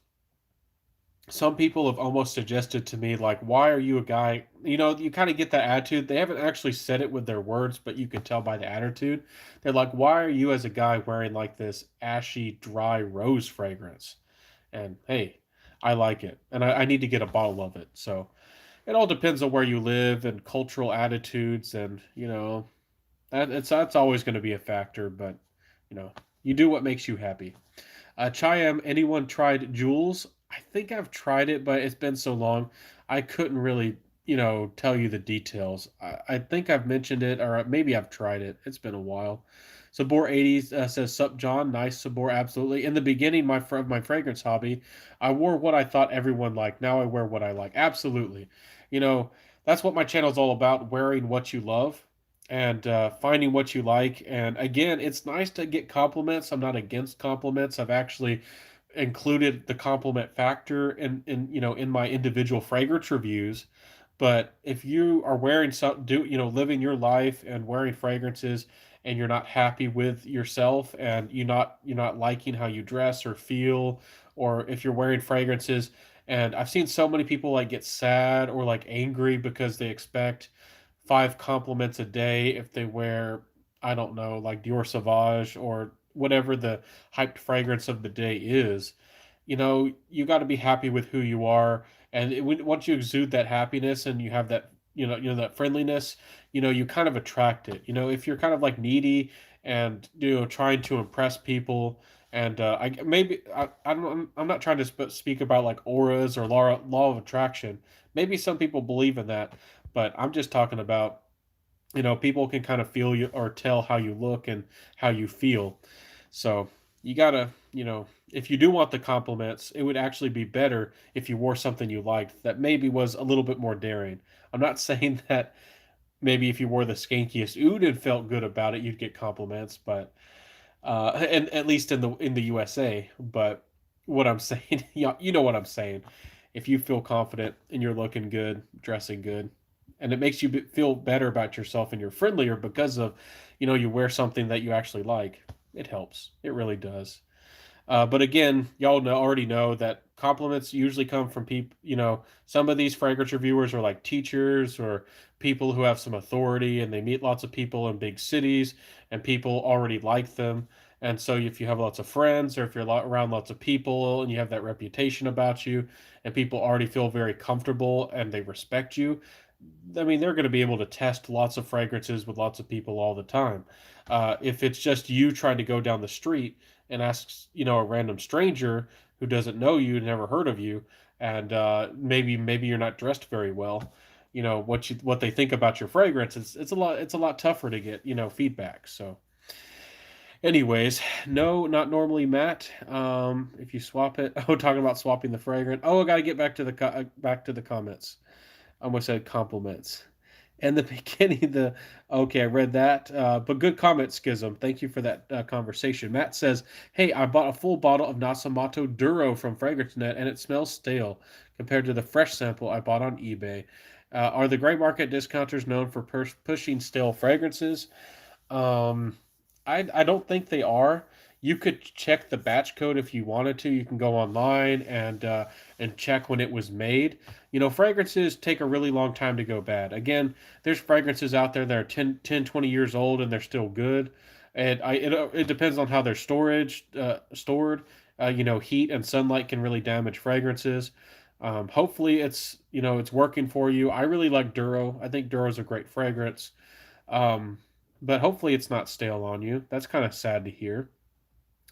some people have almost suggested to me, like, why are you a guy? You kind of get that attitude. They haven't actually said it with their words, but you can tell by the attitude. They're like, why are you as a guy wearing like this ashy, dry rose fragrance? And hey, I like it. And I need to get a bottle of it. So it all depends on where you live and cultural attitudes. And, that's always going to be a factor. But, you know, you do what makes you happy. Chayam, anyone tried Jules? I think I've tried it, but it's been so long. I couldn't really, tell you the details. I think I've mentioned it, or maybe I've tried it. It's been a while. Sabor 80s says, Sup, John. Nice, Sabor. Absolutely. In the beginning, my fragrance hobby, I wore what I thought everyone liked. Now I wear what I like. Absolutely. You know, that's what my channel is all about, wearing what you love and finding what you like. And again, it's nice to get compliments. I'm not against compliments. I've actually included the compliment factor in my individual fragrance reviews. But if you are wearing some do living your life and wearing fragrances and you're not happy with yourself and you're not liking how you dress or feel, or if you're wearing fragrances, and I've seen so many people like get sad or like angry because they expect 5 compliments a day if they wear, I don't know, like Dior Sauvage or whatever the hyped fragrance of the day is. You got to be happy with who you are, and once you exude that happiness and you have that, that friendliness, you kind of attract it. If you're kind of like needy and trying to impress people, and I don't, I'm not trying to speak about like auras or law of attraction. Maybe some people believe in that, but I'm just talking about, people can kind of feel you or tell how you look and how you feel. So you gotta, if you do want the compliments, it would actually be better if you wore something you liked that maybe was a little bit more daring. I'm not saying that maybe if you wore the skankiest oud and felt good about it, you'd get compliments, but and at least in the USA. But what I'm saying, you know what I'm saying. If you feel confident and you're looking good, dressing good, and it makes you feel better about yourself and you're friendlier because of, you wear something that you actually like, it helps. It really does. But again, y'all already know that compliments usually come from people. Some of these fragrance reviewers are like teachers or people who have some authority, and they meet lots of people in big cities, and people already like them. And so, if you have lots of friends, or if you're around lots of people, and you have that reputation about you, and people already feel very comfortable and they respect you, I mean, they're going to be able to test lots of fragrances with lots of people all the time. If it's just you trying to go down the street and ask, a random stranger who doesn't know you, never heard of you, and maybe you're not dressed very well. What they think about your fragrance, it's a lot tougher to get feedback. So anyways, no, not normally, Matt. If you swap it, oh, talking about swapping the fragrance. Oh, I gotta get back to the comments. I almost said compliments. And the beginning, the okay, I read that. But good comment, Schism. Thank you for that conversation. Matt says, "Hey, I bought a full bottle of Nasamato Duro from FragranceNet, and it smells stale compared to the fresh sample I bought on eBay. Are the gray market discounters known for pushing stale fragrances? Um, I don't think they are. You could check the batch code if you wanted to. You can go online and check when it was made. Fragrances take a really long time to go bad. Again, there's fragrances out there that are 20 years old and they're still good. And it depends on how they're stored. Heat and sunlight can really damage fragrances. Hopefully it's working for you. I really like Duro. I think Duro's a great fragrance. Um, but hopefully it's not stale on you. That's kind of sad to hear.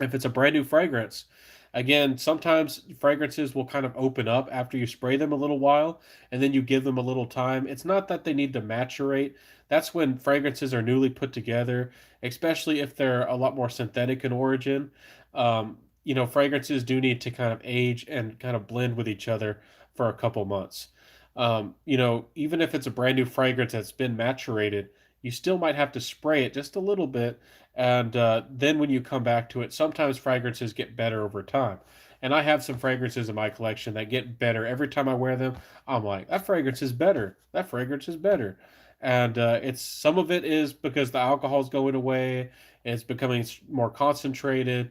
If it's a brand new fragrance, again, sometimes fragrances will kind of open up after you spray them a little while and then you give them a little time. It's not that they need to maturate. That's when fragrances are newly put together, especially if they're a lot more synthetic in origin. Fragrances do need to kind of age and kind of blend with each other for a couple months. Even if it's a brand new fragrance that's been maturated, you still might have to spray it just a little bit, and then when you come back to it, sometimes fragrances get better over time. And I have some fragrances in my collection that get better every time I wear them. I'm like, that fragrance is better. That fragrance is better. And it's some of it is because the alcohol is going away. It's becoming more concentrated.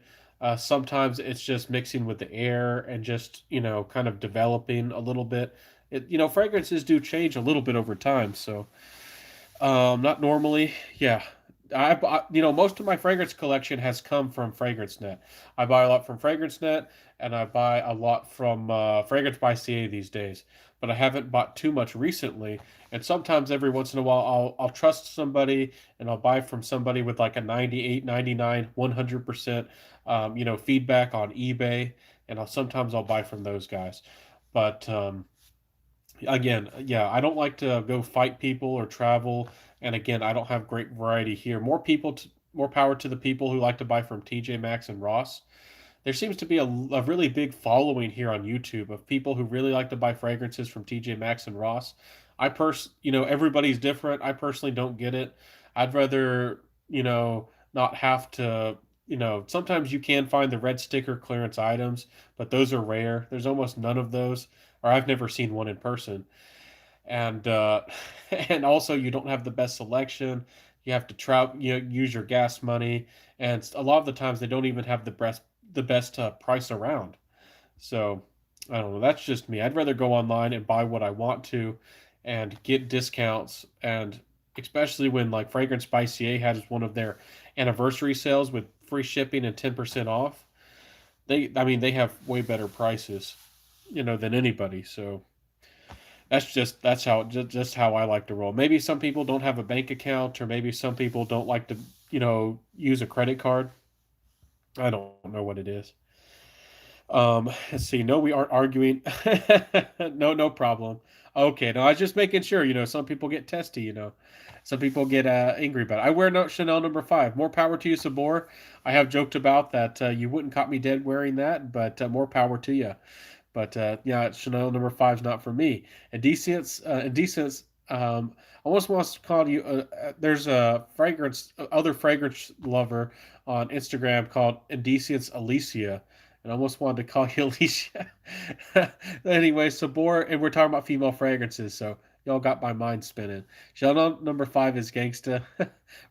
Sometimes it's just mixing with the air and just kind of developing a little bit. Fragrances do change a little bit over time. So not normally. Yeah. Most of my fragrance collection has come from FragranceNet. I buy a lot from FragranceNet, and I buy a lot from Fragrance by CA these days. But I haven't bought too much recently. And sometimes every once in a while, I'll trust somebody and I'll buy from somebody with like a 98, 99, 100% feedback on eBay, and I'll buy from those guys. But again, yeah, I don't like to go fight people or travel, and again, I don't have great variety here. More power to the people who like to buy from TJ Maxx and Ross. There seems to be a really big following here on YouTube of people who really like to buy fragrances from TJ Maxx and Ross. Everybody's different. I personally don't get it. I'd rather, not have to, sometimes you can find the red sticker clearance items, but those are rare. There's almost none of those, or I've never seen one in person. And and also you don't have the best selection. You have to travel, use your gas money, and a lot of the times they don't even have the best price around. So I don't know. That's just me. I'd rather go online and buy what I want to, and get discounts, and especially when like Fragrance by CA has one of their anniversary sales with free shipping and 10% off. I mean, they have way better prices, than anybody. So that's how I like to roll. Maybe some people don't have a bank account, or maybe some people don't like to, use a credit card. I don't know what it is. Let's see. No, we aren't arguing. No, no problem. Okay, no, I was just making sure. Some people get testy. Some people get angry about it. I wear no Chanel number 5. More power to you, Sabor. I have joked about that. You wouldn't caught me dead wearing that, but more power to you. But yeah, Chanel number 5 is not for me. Indecence. Almost wants to call you. There's a other fragrance lover on Instagram called Indecence Alicia, and I almost wanted to call you Alicia. Anyway, Sabor, and we're talking about female fragrances, so y'all got my mind spinning. Chanel number 5 is gangsta.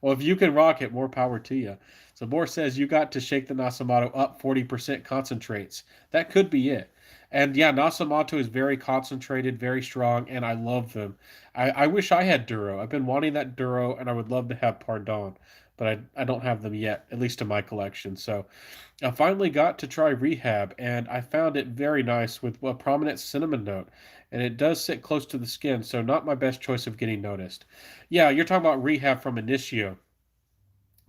Well, if you can rock it, more power to you. Sabor says you got to shake the Nasamato up 40% concentrates. That could be it. And yeah, Nasamato is very concentrated, very strong, and I love them. I wish I had Duro. I've been wanting that Duro, and I would love to have Pardon, but I don't have them yet, at least in my collection. So I finally got to try Rehab, and I found it very nice with a prominent cinnamon note. And it does sit close to the skin, so not my best choice of getting noticed. Yeah, you're talking about Rehab from Initio.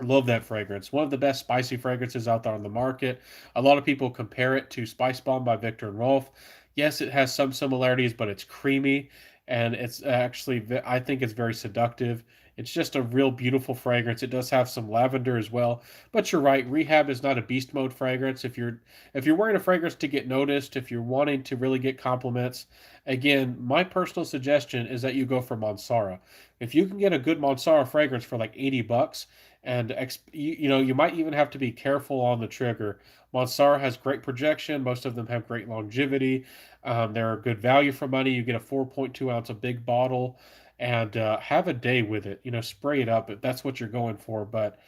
Love that fragrance. One of the best spicy fragrances out there on the market. A lot of people compare it to Spice Bomb by Victor and Rolf. Yes, it has some similarities, but it's creamy and it's actually I think it's very seductive. It's just a real beautiful fragrance. It does have some lavender as well, but you're right. Rehab is not a beast mode fragrance. If you're wearing a fragrance to get noticed, if you're wanting to really get compliments, again, my personal suggestion is that you go for Mansara. If you can get a good Mansara fragrance for like $80, and you might even have to be careful on the trigger. Mansara has great projection. Most of them have great longevity. They're a good value for money. You get a 4.2 ounce, a big bottle, and have a day with it. Spray it up if that's what you're going for. But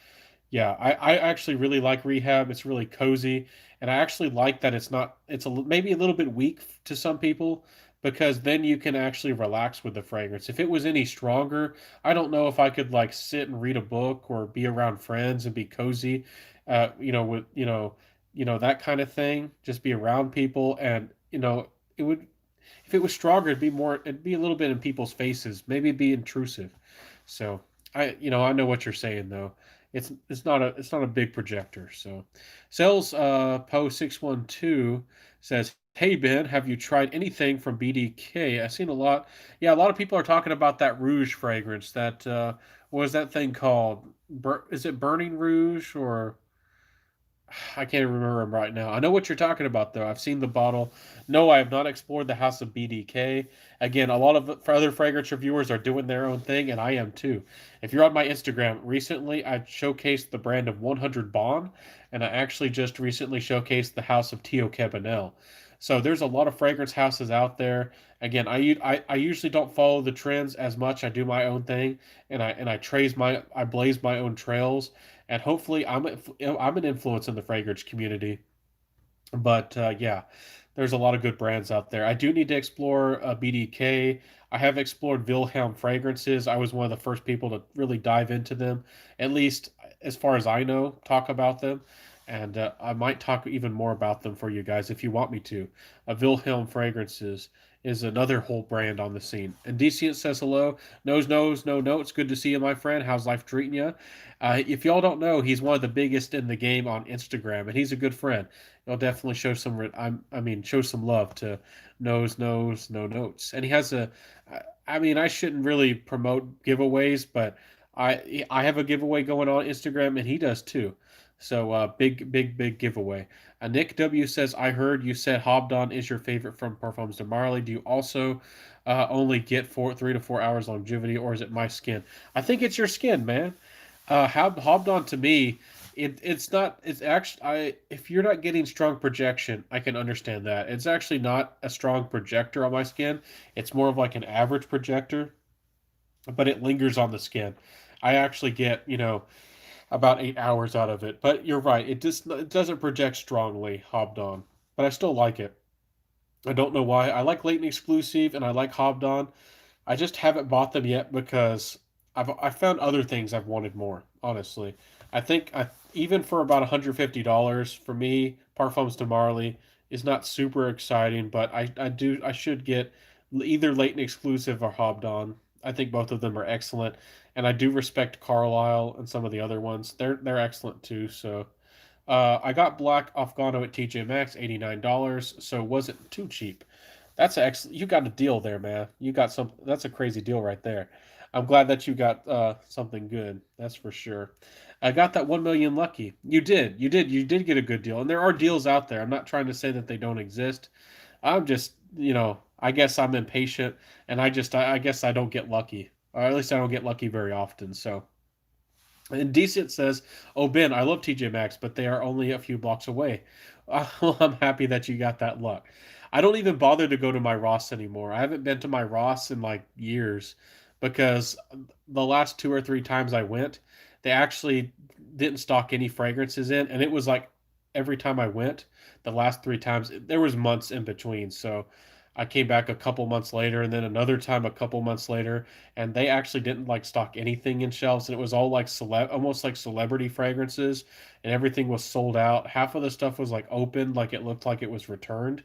yeah, I actually really like Rehab. It's really cozy, and I actually like that it's not. Maybe a little bit weak to some people because then you can actually relax with the fragrance. If it was any stronger, I don't know if I could like sit and read a book or be around friends and be cozy, with that kind of thing. Just be around people, and it would if it was stronger, it'd be a little bit in people's faces, maybe be intrusive. So I know what you're saying though. It's not a big projector. So Sales Poe 612 says, "Hey Ben, have you tried anything from BDK? I've seen a lot. Yeah, a lot of people are talking about that Rouge fragrance. That what was that thing called? Is it Burning Rouge or I can't remember them right now. I know what you're talking about, though. I've seen the bottle. No, I have not explored the House of BDK. Again, a lot of other fragrance reviewers are doing their own thing, and I am too. If you're on my Instagram, recently I showcased the brand of 100 Bon, and I actually just recently showcased the House of Tio Cabanel. So there's a lot of fragrance houses out there. Again, I usually don't follow the trends as much. I do my own thing, and I blaze my own trails, and hopefully I'm an influence in the fragrance community. But yeah, there's a lot of good brands out there. I do need to explore BDK. I have explored Wilhelm fragrances. I was one of the first people to really dive into them, at least as far as I know, talk about them. And I might talk even more about them for you guys if you want me to. Wilhelm fragrances is another whole brand on the scene. And Decient says hello. Nose, no notes. Good to see you, my friend. How's life treating you? If y'all don't know, he's one of the biggest in the game on Instagram, and he's a good friend. You'll definitely show some. Show some love to no notes. And he has a. I shouldn't really promote giveaways, but I have a giveaway going on Instagram, and he does too. So big giveaway. Nick W says, I heard you said Hobdon is your favorite from Parfums de Marly. Do you also only get 3 to 4 hours longevity, or is it my skin? I think it's your skin, man. Hobdon to me, it's not. It's actually if you're not getting strong projection, I can understand that. It's actually not a strong projector on my skin. It's more of like an average projector, but it lingers on the skin. I actually get about 8 hours out of it. But you're right. It doesn't project strongly, Hobdon, but I still like it. I don't know why. I like Leighton Exclusive and I like Hobdon. I just haven't bought them yet because I found other things I've wanted more. Honestly, I think even for about $150 for me, Parfums de Marly is not super exciting, but I should get either Leighton Exclusive or Hobdon. I think both of them are excellent, and I do respect Carlisle and some of the other ones. They're excellent too. So I got Black Afghano at TJ Maxx, $89, so it wasn't too cheap. That's excellent. You got a deal there, man. You got some. That's a crazy deal right there. I'm glad that you got something good. That's for sure. I got that 1 million lucky. You did get a good deal, and there are deals out there. I'm not trying to say that they don't exist. I'm just, I guess I'm impatient, and I guess I don't get lucky, or at least I don't get lucky very often. So. And Decent says, "Oh Ben, I love TJ Maxx, but they are only a few blocks away." Well, I'm happy that you got that luck. I don't even bother to go to my Ross anymore. I haven't been to my Ross in like years because the last 2 or 3 times I went, they actually didn't stock any fragrances in, and it was like every time I went, the last 3 times there was months in between. So I came back a couple months later, and then another time a couple months later, and they actually didn't like stock anything in shelves, and it was all like almost like celebrity fragrances, and everything was sold out. Half of the stuff was like open, like it looked like it was returned.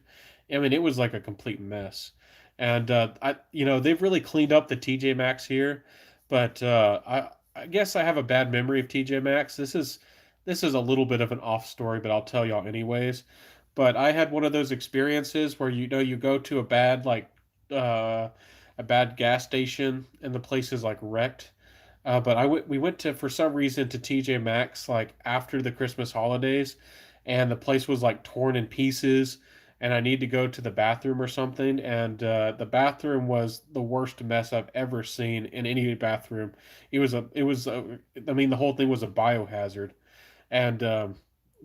I mean, it was like a complete mess. And they've really cleaned up the TJ Maxx here, but I guess I have a bad memory of TJ Maxx. This is a little bit of an off story, but I'll tell y'all anyways. but I had one of those experiences where you know you go to a bad uh a bad gas station and the place is like wrecked. But we went to for some reason to TJ Maxx like after the Christmas holidays, and the place was like torn in pieces, and I need to go to the bathroom or something, and the bathroom was the worst mess I've ever seen in any bathroom. I mean, the whole thing was a biohazard, and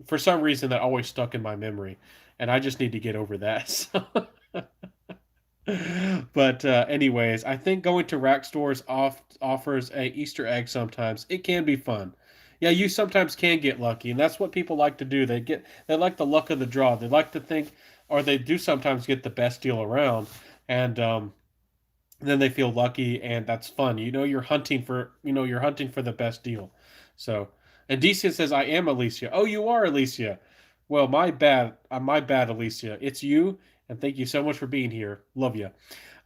for some reason that always stuck in my memory, and I just need to get over that. But anyways, I think going to rack stores offers a Easter egg sometimes. It can be fun. Yeah, you sometimes can get lucky, and that's what people like to do. They like the luck of the draw. They like to think, or they do sometimes get the best deal around, and then they feel lucky, and that's fun. You're hunting for the best deal. So, and Decia says, "I am Alicia." Oh, you are Alicia. Well, my bad. My bad, Alicia. It's you, and thank you so much for being here. Love you.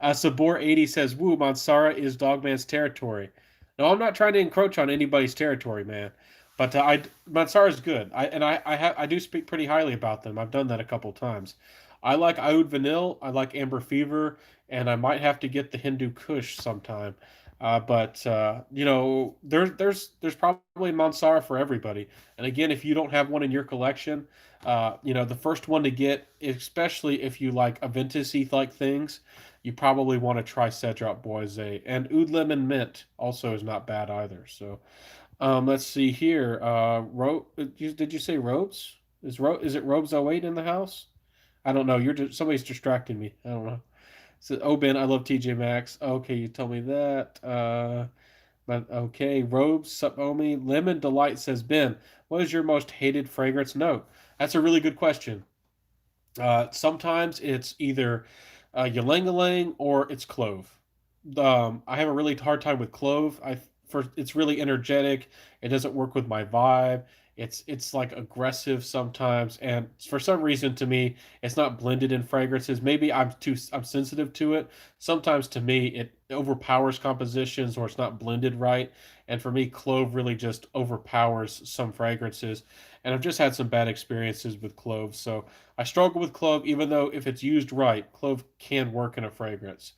Sabor80 says, "Woo, Mansara is Dogman's territory." No, I'm not trying to encroach on anybody's territory, man. But Mansara's good. I do speak pretty highly about them. I've done that a couple times. I like Oud Vanille. I like Amber Fever, and I might have to get the Hindu Kush sometime. But you know, there's probably Mansara for everybody. And again, if you don't have one in your collection, you know, the first one to get, especially if you like Aventus like things, you probably want to try Cedrop Boise. And Oud Lemon Mint also is not bad either. So let's see here. Did you say Robes? Is it Robes '08 in the house? I don't know. Somebody's distracting me. I don't know. So, oh Ben, I love TJ Maxx. Okay, you told me that. But okay, Robes, Subomi, Lemon Delight says Ben, what is your most hated fragrance note? That's a really good question. Sometimes it's either ylang-ylang or it's clove. I have a really hard time with clove. It's really energetic. It doesn't work with my vibe. It's like aggressive sometimes, and for some reason to me, it's not blended in fragrances. Maybe I'm sensitive to it. Sometimes to me, it overpowers compositions or it's not blended right. And for me, clove really just overpowers some fragrances. And I've just had some bad experiences with clove. So I struggle with clove, even though if it's used right, clove can work in a fragrance.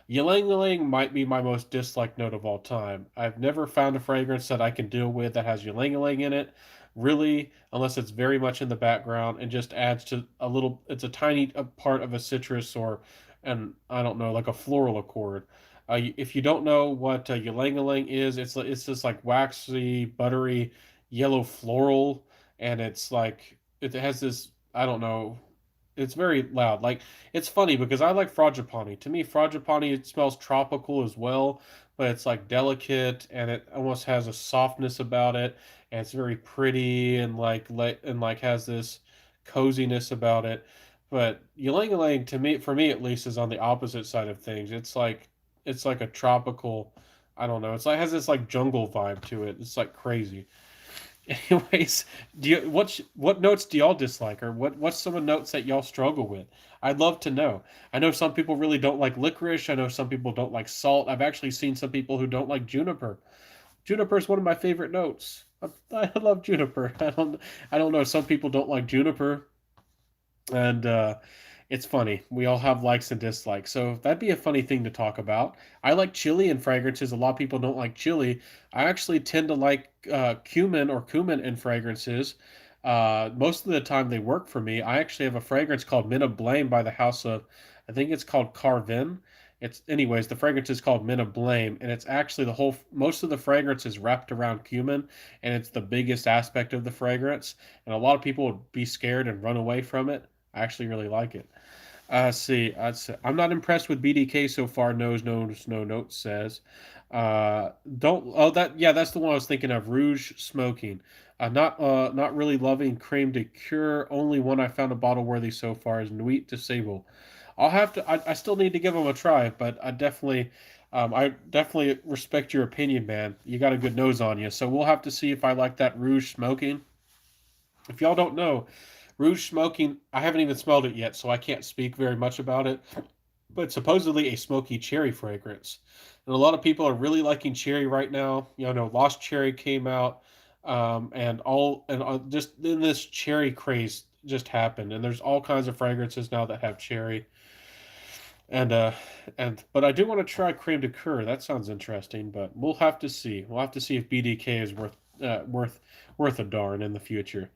Ylang Ylang might be my most disliked note of all time. I've never found a fragrance that I can deal with that has Ylang Ylang in it, really, unless it's very much in the background and just adds to a little, it's a tiny part of a citrus or, and I don't know, like a floral accord. If you don't know what Ylang Ylang is, it's just like waxy, buttery, yellow floral, and it's like, it has this, I don't know, it's very loud. Like it's funny because I like frangipani. To me, frangipani it smells tropical as well, but it's like delicate and it almost has a softness about it, and it's very pretty and like has this coziness about it. But ylang ylang to me, for me at least, is on the opposite side of things. It's like a tropical. I don't know. It's like has this like jungle vibe to it. It's like crazy. Anyways, what notes do y'all dislike, or what's some of the notes that y'all struggle with? I'd love to know. I know some people really don't like licorice. I know some people don't like salt. I've actually seen some people who don't like juniper. Juniper is one of my favorite notes. I love juniper. I don't know. Some people don't like juniper, and it's funny. We all have likes and dislikes, so that'd be a funny thing to talk about. I like chili and fragrances. A lot of people don't like chili. I actually tend to like cumin in fragrances. Most of the time they work for me. I actually have a fragrance called Men of Blame by the house of, I think it's called Carvin. The fragrance is called Men of Blame, and it's actually most of the fragrance is wrapped around cumin, and it's the biggest aspect of the fragrance. And a lot of people would be scared and run away from it. I actually really like it. See, I'm not impressed with BDK so far. No note says. Don't. Oh, that's the one I was thinking of. Rouge Smoking. Not really loving Creme de Cure. Only one I found a bottle worthy so far is Nuit de Sable. I'll have to. I still need to give them a try, but I definitely respect your opinion, man. You got a good nose on you, so we'll have to see if I like that Rouge Smoking. If y'all don't know, Rouge Smoking, I haven't even smelled it yet, so I can't speak very much about it. But it's supposedly a smoky cherry fragrance. And a lot of people are really liking cherry right now. You know, Lost Cherry came out, and just in this cherry craze just happened, and there's all kinds of fragrances now that have cherry. And but I do want to try creme de coeur. That sounds interesting, but we'll have to see. We'll have to see if BDK is worth a darn in the future.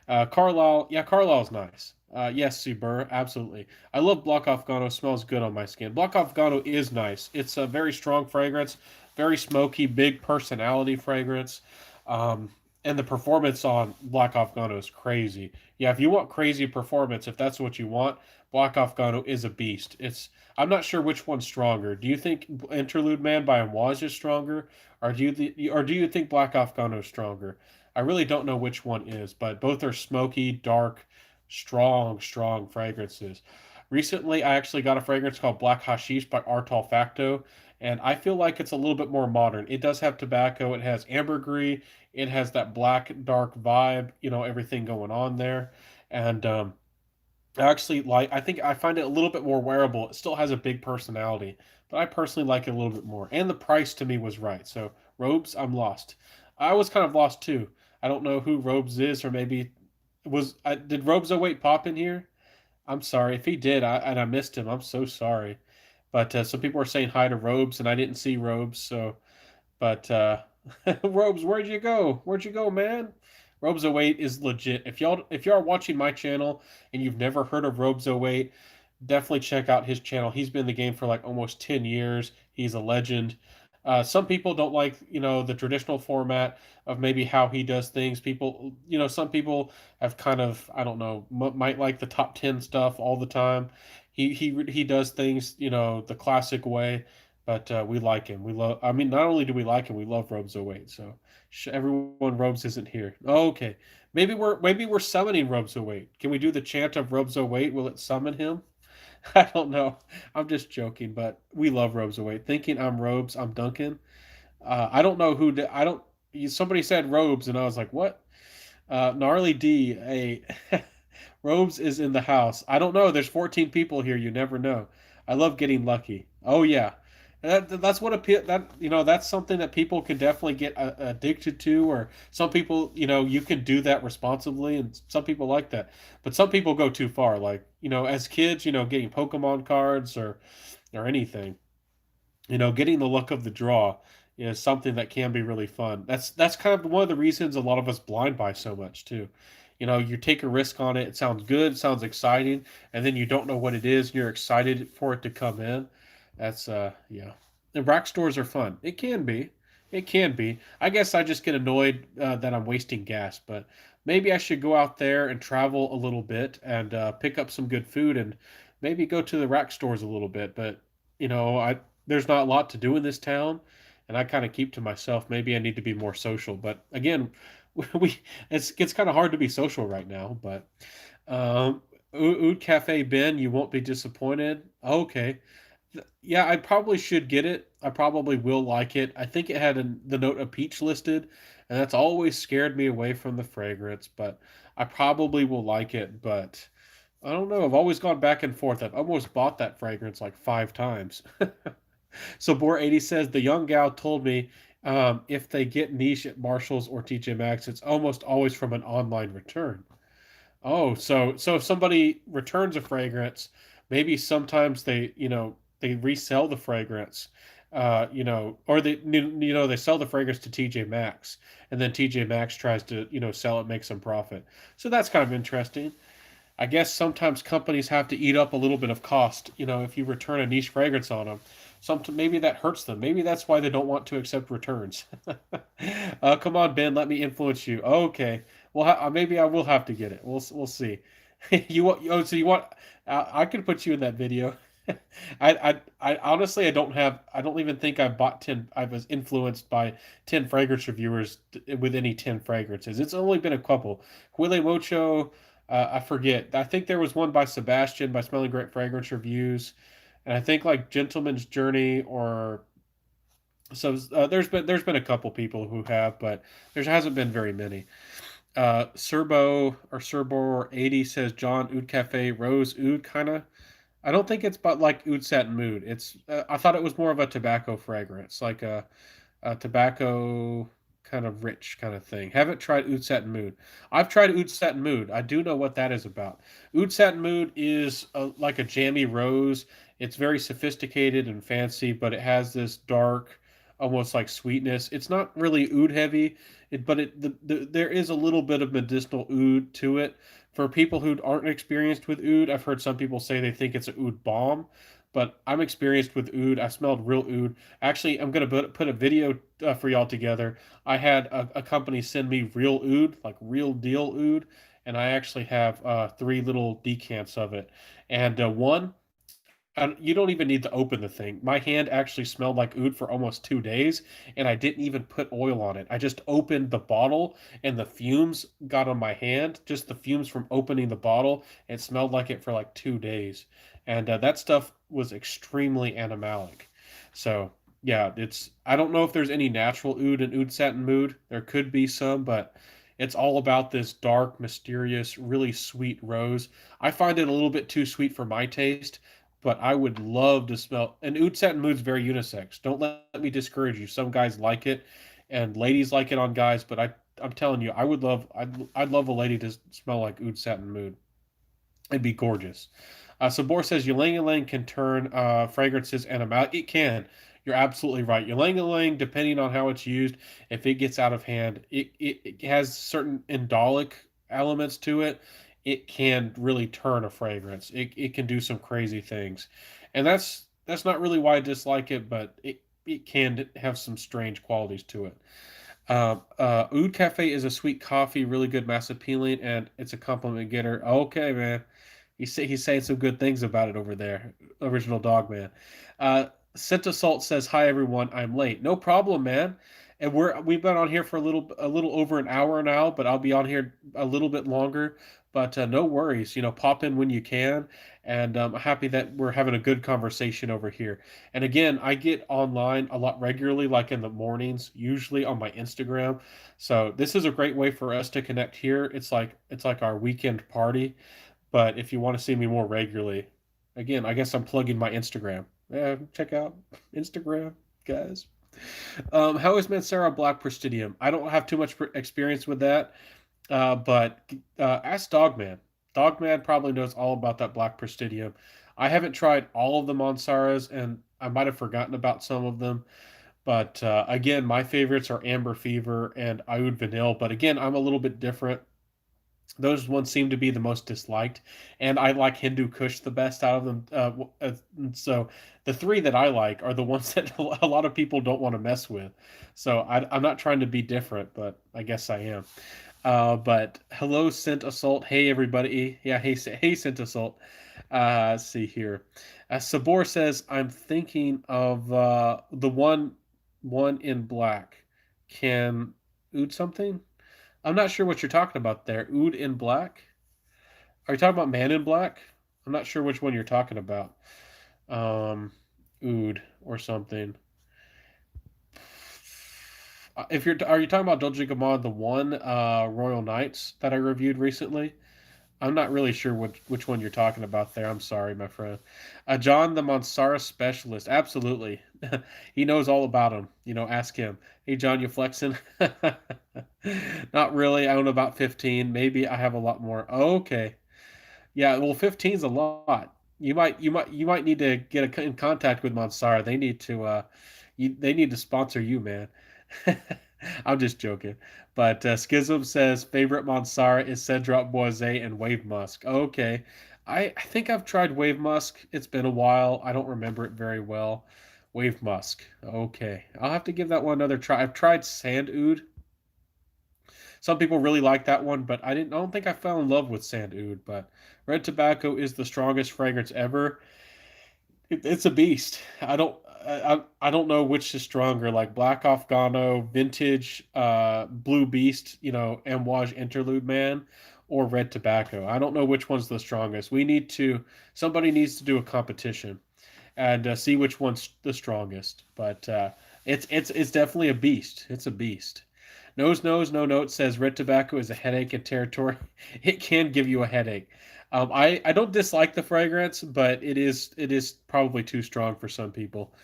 Carlisle, yeah, Carlisle's nice. Yes, Subur, absolutely. I love Block Afgano. Smells good on my skin. Block Afgano is nice. It's a very strong fragrance, very smoky, big personality fragrance. Um, and the performance on Black Afgano is crazy. Yeah, if you want crazy performance, if that's what you want, Black Afgano is a beast. It's I'm not sure which one's stronger. Do you think Interlude Man by Amouage is stronger, or do you think Black Afghano is stronger? I really don't know which one is, but both are smoky, dark, strong fragrances. Recently, I actually got a fragrance called Black Hashish by Artal Facto, and I feel like it's a little bit more modern. It does have tobacco, it has ambergris, it has that black dark vibe, everything going on there, and actually I think I find it a little bit more wearable. It still has a big personality, but I personally like it a little bit more. And the price to me was right. So Robes, I'm lost. I was kind of lost too. I don't know who Robes is, or maybe did Robes '08 pop in here? I'm sorry if he did, and I missed him. I'm so sorry. But some people are saying hi to Robes, and I didn't see Robes, so but Robes, where'd you go? Where'd you go, man? Robes '08 is legit. If y'all are watching my channel and you've never heard of Robes '08, definitely check out his channel. He's been in the game for like almost 10 years. He's a legend. Some people don't like, the traditional format of maybe how he does things. Some people have kind of, I don't know, might like the top 10 stuff all the time. He does things, the classic way, but we like him. I mean, not only do we like him, we love Robes '08. So everyone, Robes isn't here. Oh, okay. Maybe we're summoning Robes '08. Can we do the chant of Robes '08? Will it summon him? I don't know. I'm just joking, but we love Robes '08. Thinking I'm Robes, I'm Duncan. I don't know who. I don't. Somebody said Robes, and I was like, what? Gnarly D, Robes is in the house. I don't know. There's 14 people here. You never know. I love getting lucky. Oh yeah, that's what that's something that people can definitely get addicted to, or some people, you can do that responsibly, and some people like that. But some people go too far. Like, as kids, getting Pokemon cards or anything. Getting the luck of the draw is something that can be really fun. That's kind of one of the reasons a lot of us blind buy so much too. You take a risk on it. It sounds good, it sounds exciting, and then you don't know what it is. And you're excited for it to come in. That's yeah. The rack stores are fun. It can be. It can be. I guess I just get annoyed that I'm wasting gas, but maybe I should go out there and travel a little bit and pick up some good food and maybe go to the rack stores a little bit. But I there's not a lot to do in this town, and I kind of keep to myself. Maybe I need to be more social. But again, we it's kind of hard to be social right now. But Oud Cafe Ben, you won't be disappointed. Okay, yeah, I probably should get it. I probably will like it. I think it had the note of peach listed, and that's always scared me away from the fragrance. But I probably will like it. But I don't know. I've always gone back and forth. I've almost bought that fragrance like 5 times. So Bore80 says the young gal told me if they get niche at Marshalls or TJ Maxx, it's almost always from an online return. Oh, so if somebody returns a fragrance, maybe sometimes they resell the fragrance, or they sell the fragrance to TJ Maxx, and then TJ Maxx tries to sell it, make some profit. So that's kind of interesting. I guess sometimes companies have to eat up a little bit of cost. If you return a niche fragrance on them, maybe that hurts them. Maybe that's why they don't want to accept returns. Come on, Ben, let me influence you. Okay, well, maybe I will have to get it. We'll see. You want? Oh, so you want? I could put you in that video. I honestly I don't even think I bought 10. I was influenced by 10 fragrance reviewers with any 10 fragrances. It's only been a couple. Huile Mocho. I forget. I think there was one by Sebastian by Smelling Great Fragrance Reviews, and I think like Gentleman's Journey or so. There's been a couple people who have, but there hasn't been very many. Serbo or 80 says John Oud Cafe Rose Oud kind of. I don't think it's but like Oud Satin Mood. I thought it was more of a tobacco fragrance, like a tobacco kind of rich kind of thing. Haven't tried Oud Satin Mood. I've tried Oud Satin Mood. I do know what that is about. Oud Satin Mood is like a jammy rose. It's very sophisticated and fancy, but it has this dark, almost like sweetness. It's not really oud heavy, but there is a little bit of medicinal oud to it. For people who aren't experienced with oud, I've heard some people say they think it's an oud bomb, but I'm experienced with oud. I smelled real oud. Actually, I'm gonna put a video for y'all together. I had a company send me real oud, like real deal oud, and I actually have three little decants of it. And one, you don't even need to open the thing. My hand actually smelled like oud for almost 2 days, and I didn't even put oil on it. I just opened the bottle, and the fumes got on my hand. Just the fumes from opening the bottle. It smelled like it for like 2 days, and that stuff was extremely animalic. So yeah, it's. I don't know if there's any natural oud and oud satin mood. There could be some, but it's all about this dark, mysterious, really sweet rose. I find it a little bit too sweet for my taste, but I would love to smell. And Oud Satin Mood's very unisex. Don't let me discourage you. Some guys like it, and ladies like it on guys. But I'm telling you, I'd love a lady to smell like Oud Satin Mood. It'd be gorgeous. Sabor says ylang ylang can turn fragrances animalic. It can. You're absolutely right. Ylang ylang, depending on how it's used, if it gets out of hand, it has certain indolic elements to it. It can really turn a fragrance. It can do some crazy things, and that's not really why I dislike it, but it can have some strange qualities to it. Oud Cafe is a sweet coffee, really good mass appealing, and it's a compliment getter. Okay, man. He's saying some good things about it over there. Original Dog Man. Senta Salt says, "Hi everyone, I'm late. No problem, man. And we've been on here for a little over an hour now, but I'll be on here a little bit longer. But no worries, pop in when you can, and I'm happy that we're having a good conversation over here. And again, I get online a lot regularly, like in the mornings, usually on my Instagram. So this is a great way for us to connect here. It's like our weekend party. But if you want to see me more regularly, again, I guess I'm plugging my Instagram. Yeah, check out Instagram, guys. How is Mancera Black Prestidium? I don't have too much experience with that, but ask Dogman. Dogman probably knows all about that Black Prestidium. I haven't tried all of the Mansaras, and I might have forgotten about some of them. But again, my favorites are Amber Fever and Oud Vanille. But again, I'm a little bit different. Those ones seem to be the most disliked, and I like Hindu Kush the best out of them. So the three that I like are the ones that a lot of people don't want to mess with. So I'm not trying to be different, but I guess I am. But hello, Scent Assault. Hey, everybody. Yeah, hey, Scent Assault. Let's see here. Sabor says, I'm thinking of the one in black. Can oud something? I'm not sure what you're talking about there. Oud in Black? Are you talking about Man in Black? I'm not sure which one you're talking about. Oud or something. If you're, are you talking about Dolce Gabbana, the one Royal Knights that I reviewed recently? I'm not really sure which one you're talking about there. I'm sorry, my friend. John, the Mansara specialist. Absolutely. He knows all about them. Ask him. Hey, John, you flexing? Not really. I own about 15. Maybe I have a lot more. Okay. Yeah, well, 15 is a lot. You might need to get in contact with Mansara. They need to sponsor you, man. I'm just joking. But Schism says favorite Mansara is Cedroc Boise and Wave Musk. Okay. I think I've tried Wave Musk. It's been a while. I don't remember it very well. Wave Musk. Okay. I'll have to give that one another try. I've tried Sand Oud. Some people really like that one, but I don't think I fell in love with Sand Oud. But Red Tobacco is the strongest fragrance ever. It's a beast. I don't know which is stronger, like Black Afghano, Vintage, Blue Beast, Amouage Interlude Man, or Red Tobacco. I don't know which one's the strongest. Somebody needs to do a competition and see which one's the strongest. But it's definitely a beast. It's a beast. Nose, no note says red tobacco is a headache in territory. It can give you a headache. I don't dislike the fragrance, but it is probably too strong for some people.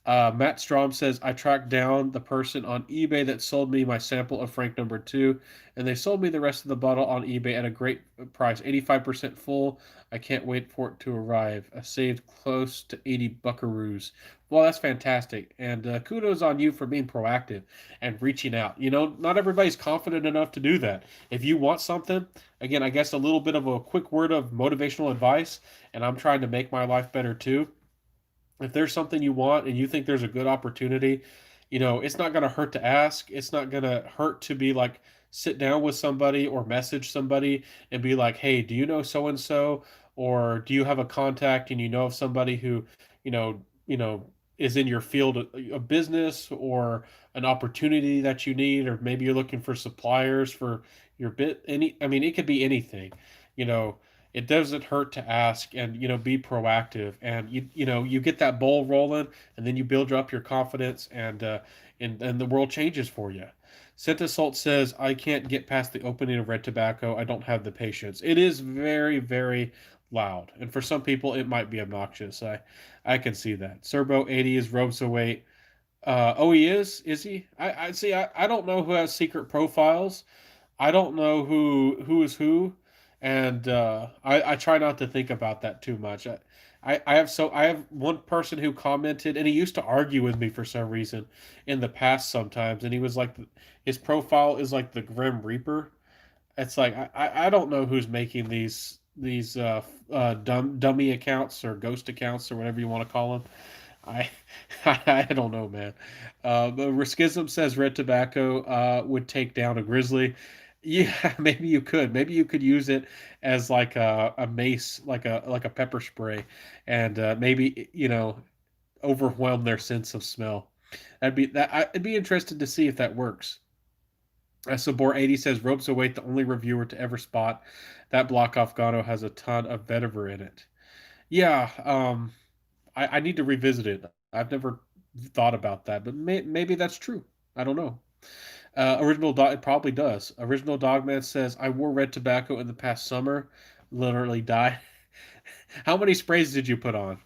Matt Strom says, I tracked down the person on eBay that sold me my sample of Frank number two, and they sold me the rest of the bottle on eBay at a great price, 85% full. I can't wait for it to arrive. I saved close to 80 buckaroos. Well, that's fantastic. And kudos on you for being proactive and reaching out. You know, not everybody's confident enough to do that. If you want something, again, I guess a little bit of a quick word of motivational advice, and I'm trying to make my life better too. If there's something you want and you think there's a good opportunity, you know, it's not going to hurt to ask. It's not going to hurt to be like, sit down with somebody or message somebody and be like, hey, do you know so and so? Or do you have a contact and you know of somebody who, you know, is in your field of business or an opportunity that you need, or maybe you're looking for suppliers for your bit. I mean, it could be anything, you know. It doesn't hurt to ask and be proactive, and you get that ball rolling, and then you build up your confidence, and the world changes for you. Senta Salt says, I can't get past the opening of Red Tobacco. I don't have the patience. It is very, very loud, and for some people it might be obnoxious. I can see that. Serbo 80 is robes away. Oh, he is he? I see. I don't know who has secret profiles. I don't know who is who, and I try not to think about that too much. I have one person who commented, and he used to argue with me for some reason in the past sometimes, and he was like, his profile is like the Grim Reaper. It's like I don't know who's making these dummy accounts or ghost accounts or whatever you want to call them. I I don't know, man. But Riskism says red tobacco would take down a grizzly. Yeah, maybe you could. Maybe you could use it as like a mace, like a pepper spray, and maybe overwhelm their sense of smell. I'd be interested to see if that works. Sabor 80 says ropes await the only reviewer to ever spot that block off Gano has a ton of vetiver in it. Yeah, I need to revisit it. I've never thought about that, but maybe that's true. I don't know. Original Dog, it probably does. Original Dogman says, I wore red tobacco in the past summer, literally died. How many sprays did you put on?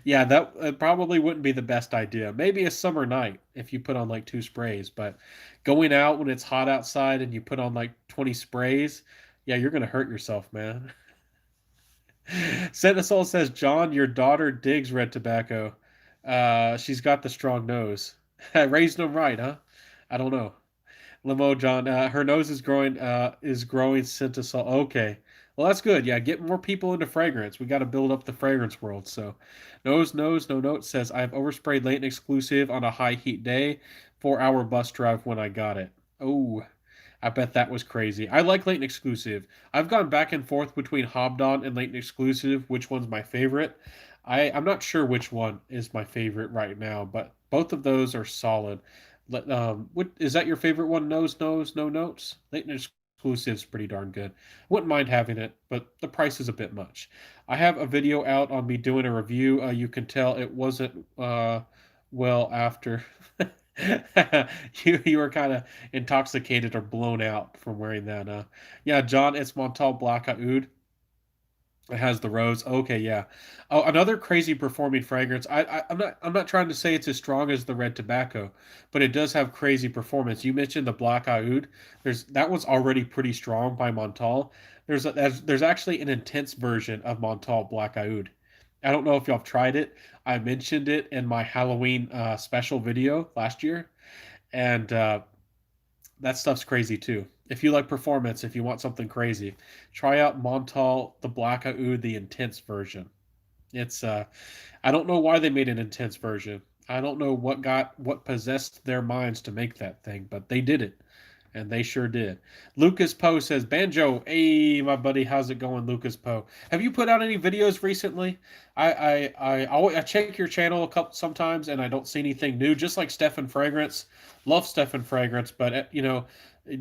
Yeah, that probably wouldn't be the best idea. Maybe a summer night if you put on like two sprays, but going out when it's hot outside and you put on like 20 sprays, yeah, you're gonna hurt yourself, man. Sentinel says, John, your daughter digs red tobacco. She's got the strong nose. Raised them right, huh? I don't know. Limo John, her nose is growing Sentinel. Okay. Well, that's good. Yeah, get more people into fragrance. We got to build up the fragrance world. So, nose, no note says, I've oversprayed Leighton exclusive on a high heat day, 4-hour bus drive when I got it. Oh, I bet that was crazy. I like Leighton Exclusive. I've gone back and forth between Hobdon and Leighton Exclusive. Which one's my favorite? I'm not sure which one is my favorite right now, but both of those are solid. What is that your favorite one? Nose, no notes. Leighton Exclusive's pretty darn good. Wouldn't mind having it, but the price is a bit much. I have a video out on me doing a review. You can tell it wasn't well after. You were kind of intoxicated or blown out from wearing that. Yeah, John, it's Montal Black Oud. It has the rose. Okay, yeah. Oh, another crazy performing fragrance. I'm not trying to say it's as strong as the red tobacco, but it does have crazy performance. You mentioned the Black Oud. That was already pretty strong by Montal. There's actually an intense version of Montal Black Oud. I don't know if y'all have tried it. I mentioned it in my Halloween special video last year, and that stuff's crazy too. If you like performance, if you want something crazy, try out Montal the Black Oud, the intense version. It's I don't know why they made an intense version. I don't know what possessed their minds to make that thing, but they did it. And they sure did. Lucas Poe says, Banjo, hey, my buddy, how's it going, Lucas Poe? Have you put out any videos recently? I check your channel a couple sometimes, and I don't see anything new. Just like Stefan Fragrance, love Stefan Fragrance, but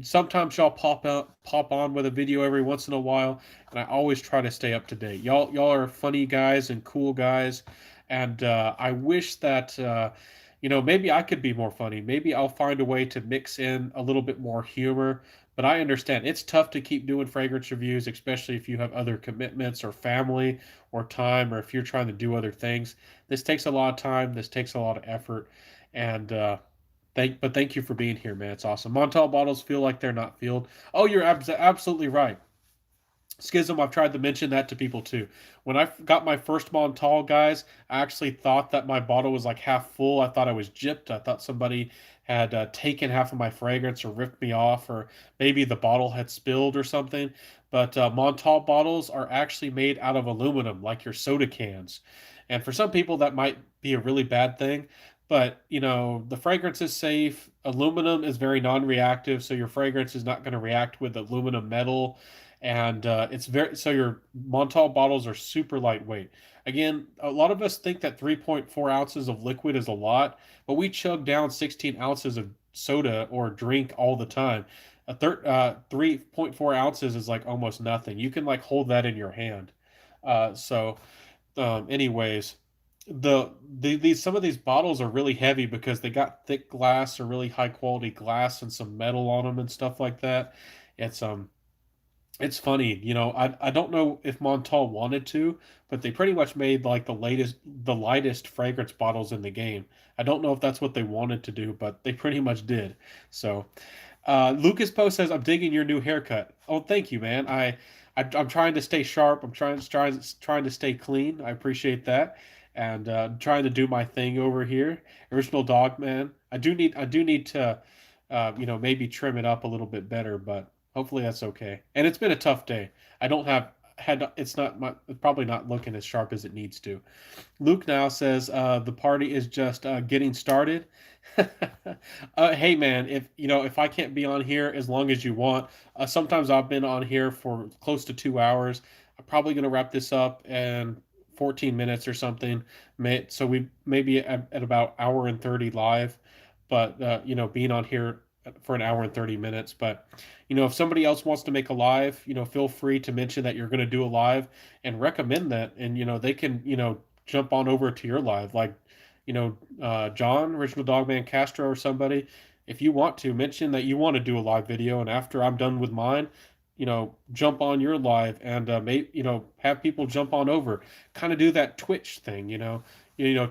sometimes y'all pop on with a video every once in a while, and I always try to stay up to date. Y'all are funny guys and cool guys, and I wish that. Maybe I could be more funny. Maybe I'll find a way to mix in a little bit more humor, but I understand it's tough to keep doing fragrance reviews, especially if you have other commitments or family or time, or if you're trying to do other things. This takes a lot of time. This takes a lot of effort, and thank you for being here, man. It's awesome. Montal bottles feel like they're not filled. Oh, you're absolutely right. Schism, I've tried to mention that to people too. When I got my first Montal, guys, I actually thought that my bottle was like half full. I thought I was gypped. I thought somebody had taken half of my fragrance or ripped me off, or maybe the bottle had spilled or something. But Montal bottles are actually made out of aluminum, like your soda cans. And for some people, that might be a really bad thing. But the fragrance is safe. Aluminum is very non-reactive, so your fragrance is not going to react with aluminum metal, and it's very so your Montal bottles are super lightweight. Again, a lot of us think that 3.4 ounces of liquid is a lot, but we chug down 16 ounces of soda or drink all the time. 3.4 ounces is like almost nothing. You can like hold that in your hand. Anyways, these some of these bottles are really heavy because they got thick glass or really high quality glass and some metal on them and stuff like that. It's funny, I don't know if Montal wanted to, but they pretty much made like the lightest fragrance bottles in the game. I don't know if that's what they wanted to do, but they pretty much did. So, Lucas Poe says, "I'm digging your new haircut." Oh, thank you, man. I'm trying to stay sharp. I'm trying to stay clean. I appreciate that, and trying to do my thing over here. Original Dog Man. I do need to, maybe trim it up a little bit better, but hopefully that's okay. And it's been a tough day. I don't have had it's not my it's probably not looking as sharp as it needs to. Luke now says the party is just getting started. Hey man, if I can't be on here as long as you want, sometimes I've been on here for close to 2 hours. I'm probably gonna wrap this up in 14 minutes or something. So we maybe at about hour and 30 live, but being on here for an hour and 30 minutes. But if somebody else wants to make a live, feel free to mention that you're going to do a live and recommend that, and they can jump on over to your live, like John, Original Dogman Castro, or somebody. If you want to mention that you want to do a live video, and after I'm done with mine, jump on your live, and have people jump on over, kind of do that Twitch thing.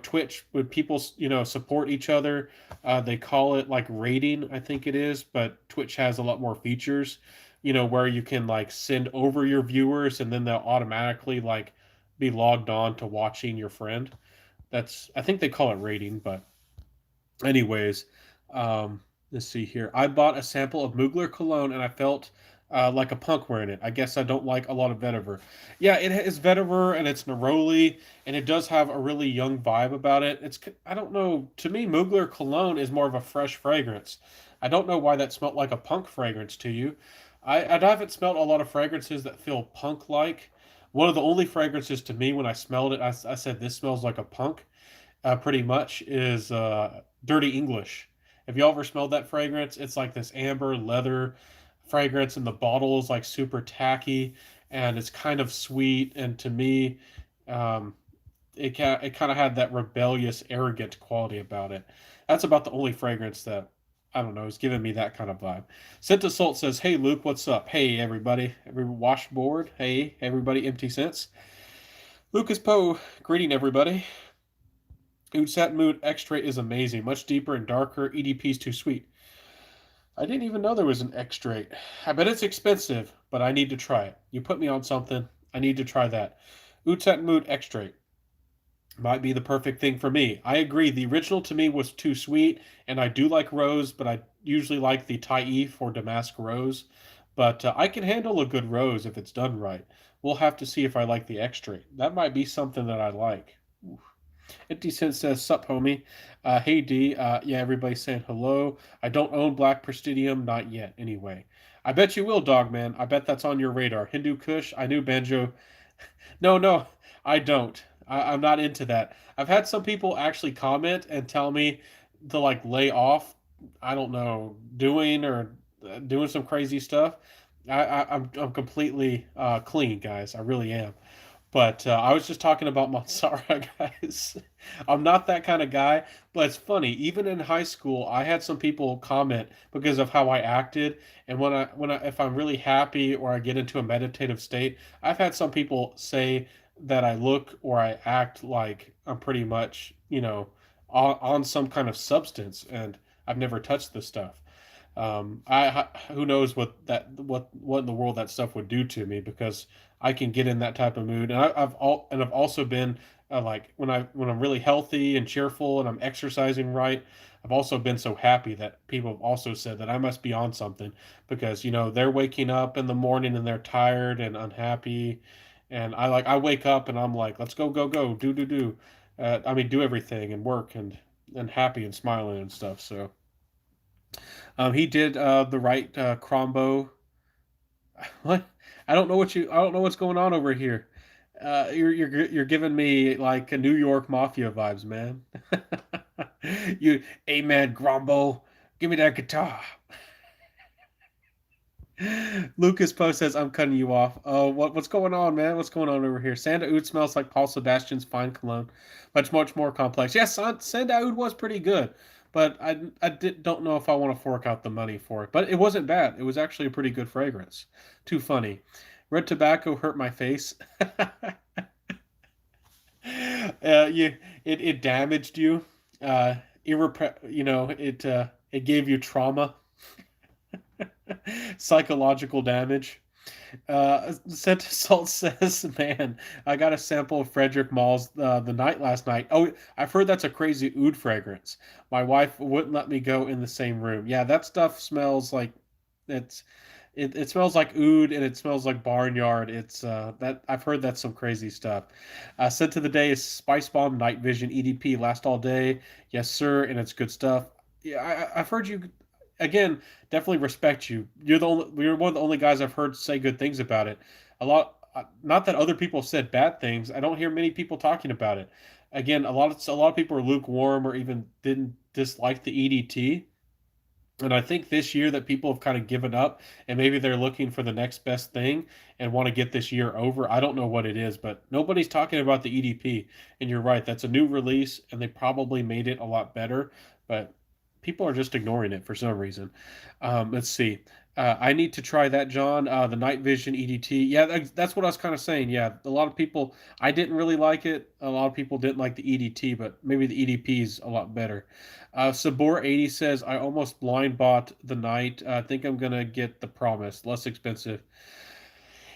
Twitch, when people support each other, they call it like rating, I think it is, but Twitch has a lot more features, where you can like send over your viewers, and then they'll automatically like be logged on to watching your friend. I think they call it rating. But anyways, let's see here. I bought a sample of Mugler cologne, and I felt like a punk wearing it. I guess I don't like a lot of vetiver. Yeah, it is vetiver, and it's neroli, and it does have a really young vibe about it. I don't know. To me, Mugler cologne is more of a fresh fragrance. I don't know why that smelled like a punk fragrance to you. I haven't smelled a lot of fragrances that feel punk like. One of the only fragrances to me when I smelled it, I said this smells like a punk, pretty much, is Dirty English. Have you ever smelled that fragrance? It's like this amber leather fragrance, and the bottle is like super tacky, and it's kind of sweet. And to me, um, it kind of had that rebellious, arrogant quality about it. That's about the only fragrance that I don't know is giving me that kind of vibe. Scent of Salt says, "Hey Luke, what's up? Hey everybody, every washboard. Hey everybody, Empty Sense. Lucas Poe, greeting everybody. Oud Satin Mood Extrait is amazing, much deeper and darker. EDP is too sweet. I didn't even know there was an extrait. I bet it's expensive, but I need to try it. You put me on something. I need to try that. Oud Satin Mood Extrait might be the perfect thing for me. I agree. The original to me was too sweet, and I do like rose, but I usually like the Taif or Damask rose. But I can handle a good rose if it's done right. We'll have to see if I like the extrait. That might be something that I like. Oof. Empty Sense says, "Sup, homie." Hey, D. Yeah, everybody's saying hello. I don't own Black Prestidium, not yet, anyway. I bet you will, Dogman. I bet that's on your radar. Hindu Kush, I knew Banjo. No, no, I don't. I'm not into that. I've had some people actually comment and tell me to like lay off, I don't know, doing some crazy stuff. I'm completely clean, guys. I really am. But I was just talking about Mansara, guys. I'm not that kind of guy, but it's funny. Even in high school, I had some people comment because of how I acted, and if I'm really happy or I get into a meditative state, I've had some people say that I look or I act like I'm pretty much, on some kind of substance, and I've never touched this stuff. Who knows what in the world that stuff would do to me because I can get in that type of mood, and I've also been like when I'm really healthy and cheerful and I'm exercising right. I've also been so happy that people have also said that I must be on something because they're waking up in the morning and they're tired and unhappy, and I wake up and I'm like, let's go go go do do do, I mean do everything and work and happy and smiling and stuff. So he did the right Crombo. What? I don't know what's going on over here. You're giving me like a New York mafia vibes, man. you, Amen, Grombo. Give me that guitar. Lucas Post says, I'm cutting you off. Oh, what's going on, man? What's going on over here? Sanda Oud smells like Paul Sebastian's fine cologne. Much more complex. Yes, Sanda Oud was pretty good, but don't know if I want to fork out the money for it. But it wasn't bad. It was actually a pretty good fragrance. Too funny. Red tobacco hurt my face. You, it damaged you. It gave you trauma, psychological damage. Scent Salt says, "Man, I got a sample of Frederick Mall's the night last night. Oh, I've heard that's a crazy oud fragrance. My wife wouldn't let me go in the same room. Yeah, that stuff smells like it's it smells like oud and it smells like barnyard. It's that I've heard that's some crazy stuff. Scent of the day is Spice Bomb Night Vision EDP. Last all day, yes sir, and it's good stuff. Yeah, I've heard you again, definitely respect you. You're one of the only guys I've heard say good things about it. A lot, not that other people said bad things. I don't hear many people talking about it. Again, a lot of people are lukewarm or even didn't dislike the EDT. And I think this year that people have kind of given up and maybe they're looking for the next best thing and want to get this year over. I don't know what it is, but nobody's talking about the EDP. And you're right, that's a new release and they probably made it a lot better, but people are just ignoring it for some reason. Let's see. I need to try that, John. The Night Vision EDT. Yeah, that's what I was kind of saying. Yeah, a lot of people, I didn't really like it. A lot of people didn't like the EDT, but maybe the EDP is a lot better. Sabor80 says, I almost blind bought the night. I think I'm going to get the Promise, less expensive.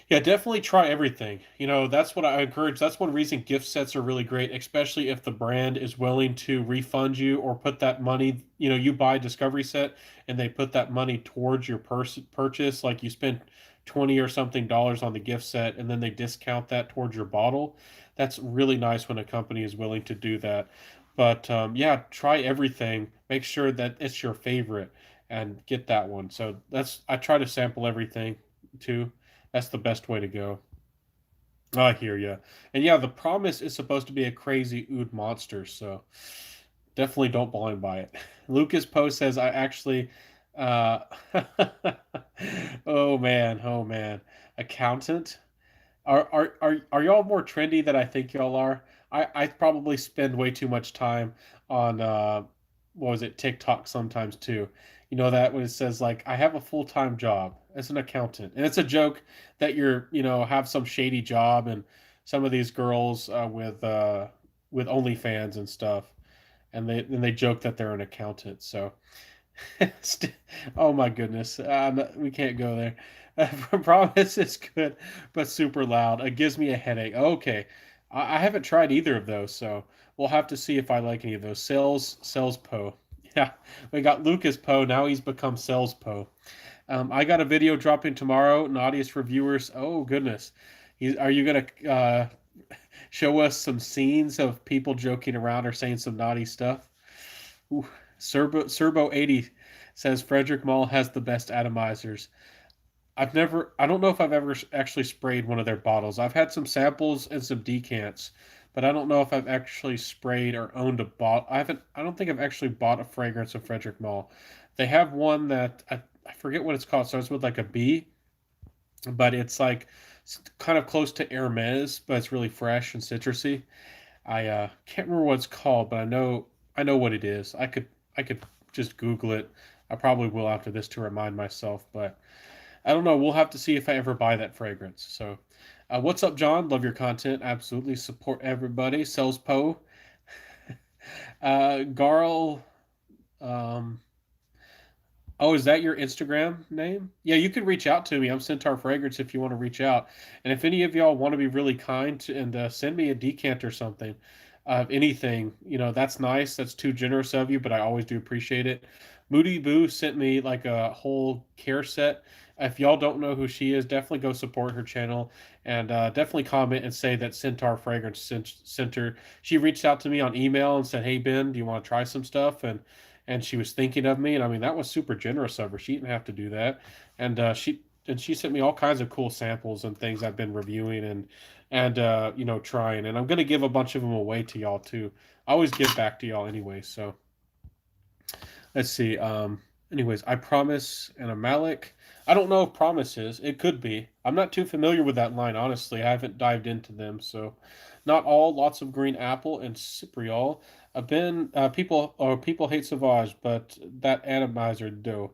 Yeah, definitely try everything. That's what I encourage. That's one reason gift sets are really great, especially if the brand is willing to refund you or put that money, you buy a Discovery set and they put that money towards your purchase. Like you spent 20 or something dollars on the gift set and then they discount that towards your bottle. That's really nice when a company is willing to do that. But yeah, try everything. Make sure that it's your favorite and get that one. So I try to sample everything too. That's the best way to go. I hear you. And yeah, the promise is supposed to be a crazy ood monster, so definitely don't blind buy it. Lucas Post says I actually uh oh man. Accountant? Are y'all more trendy than I think y'all are? I probably spend way too much time on what was it, TikTok sometimes too. You know that when it says like I have a full-time job as an accountant. And it's a joke that have some shady job and some of these girls with OnlyFans and stuff and they joke that they're an accountant. So oh my goodness, we can't go there. Promise is good, but super loud. It gives me a headache. Okay, I haven't tried either of those, so we'll have to see if I like any of those. Sales Poe. Yeah, we got Lucas Poe. Now he's become Sales Poe. I got a video dropping tomorrow. Naughtiest reviewers. Oh goodness, are you gonna show us some scenes of people joking around or saying some naughty stuff? Ooh, Serbo 80 says Frederick Mall has the best atomizers. I don't know if I've ever actually sprayed one of their bottles. I've had some samples and some decants, but I don't know if I've actually sprayed or owned a bottle. I don't think I've actually bought a fragrance of Frederick Mall. They have one that I forget what it's called. Starts with like a B, but it's like It's kind of close to Hermes, but it's really fresh and citrusy. I can't remember what it's called, but I know what it is. I could just Google it. I probably will after this to remind myself, but I don't know. We'll have to see if I ever buy that fragrance. So, what's up, John? Love your content. Absolutely support everybody. Sells Poe. Garl. Um, Oh, is that your Instagram name? Yeah, you can reach out to me. I'm Centaur Fragrance if you want to reach out. And if any of y'all want to be really kind and send me a decant or something, anything, that's nice. That's too generous of you, but I always do appreciate it. Moody Boo sent me like a whole care set. If y'all don't know who she is, definitely go support her channel and definitely comment and say that Centaur Fragrance sent her. She reached out to me on email and said, "Hey Ben, do you want to try some stuff?" And she was thinking of me, and I mean that was super generous of her. She didn't have to do that, and she sent me all kinds of cool samples and things I've been reviewing and trying, and I'm gonna give a bunch of them away to y'all too. I always give back to y'all anyway. So let's see. Anyways, I promise and a Malik. I don't know if promise is. It could be. I'm not too familiar with that line, honestly. I haven't dived into them, so not all. Lots of green apple and Cypriol. I've been people hate Sauvage, but that atomizer do.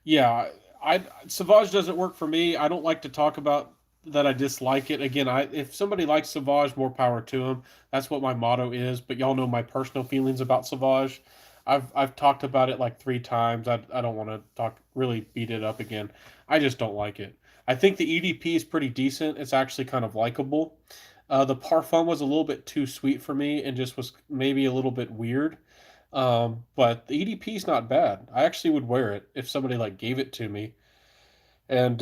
Yeah, I Sauvage doesn't work for me. I don't like to talk about that I dislike it. Again, if somebody likes Sauvage, more power to them. That's what my motto is. But y'all know my personal feelings about Sauvage. I've talked about it like 3 times. I don't want to really beat it up again. I just don't like it. I think the EDP is pretty decent. It's actually kind of likable. The Parfum was a little bit too sweet for me and just was maybe a little bit weird. But the EDP is not bad. I actually would wear it if somebody like gave it to me. And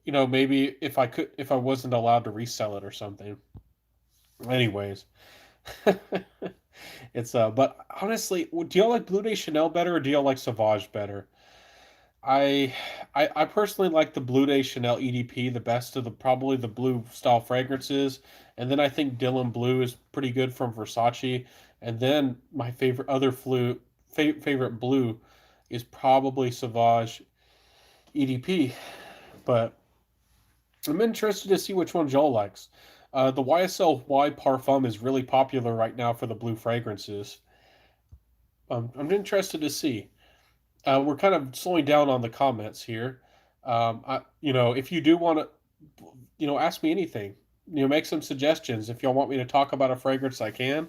maybe if I wasn't allowed to resell it or something. Anyways, but honestly, do y'all like Blue de Chanel better or do y'all like Sauvage better? I I personally like the Blue de Chanel EDP the best of the probably the blue style fragrances, and then I think Dylan Blue is pretty good from Versace, and then my favorite blue is probably Sauvage EDP, but I'm interested to see which one Joel likes. The YSL Y Parfum is really popular right now for the blue fragrances. I'm interested to see. We're kind of slowing down on the comments here. If you do want to, ask me anything. Make some suggestions. If y'all want me to talk about a fragrance, I can.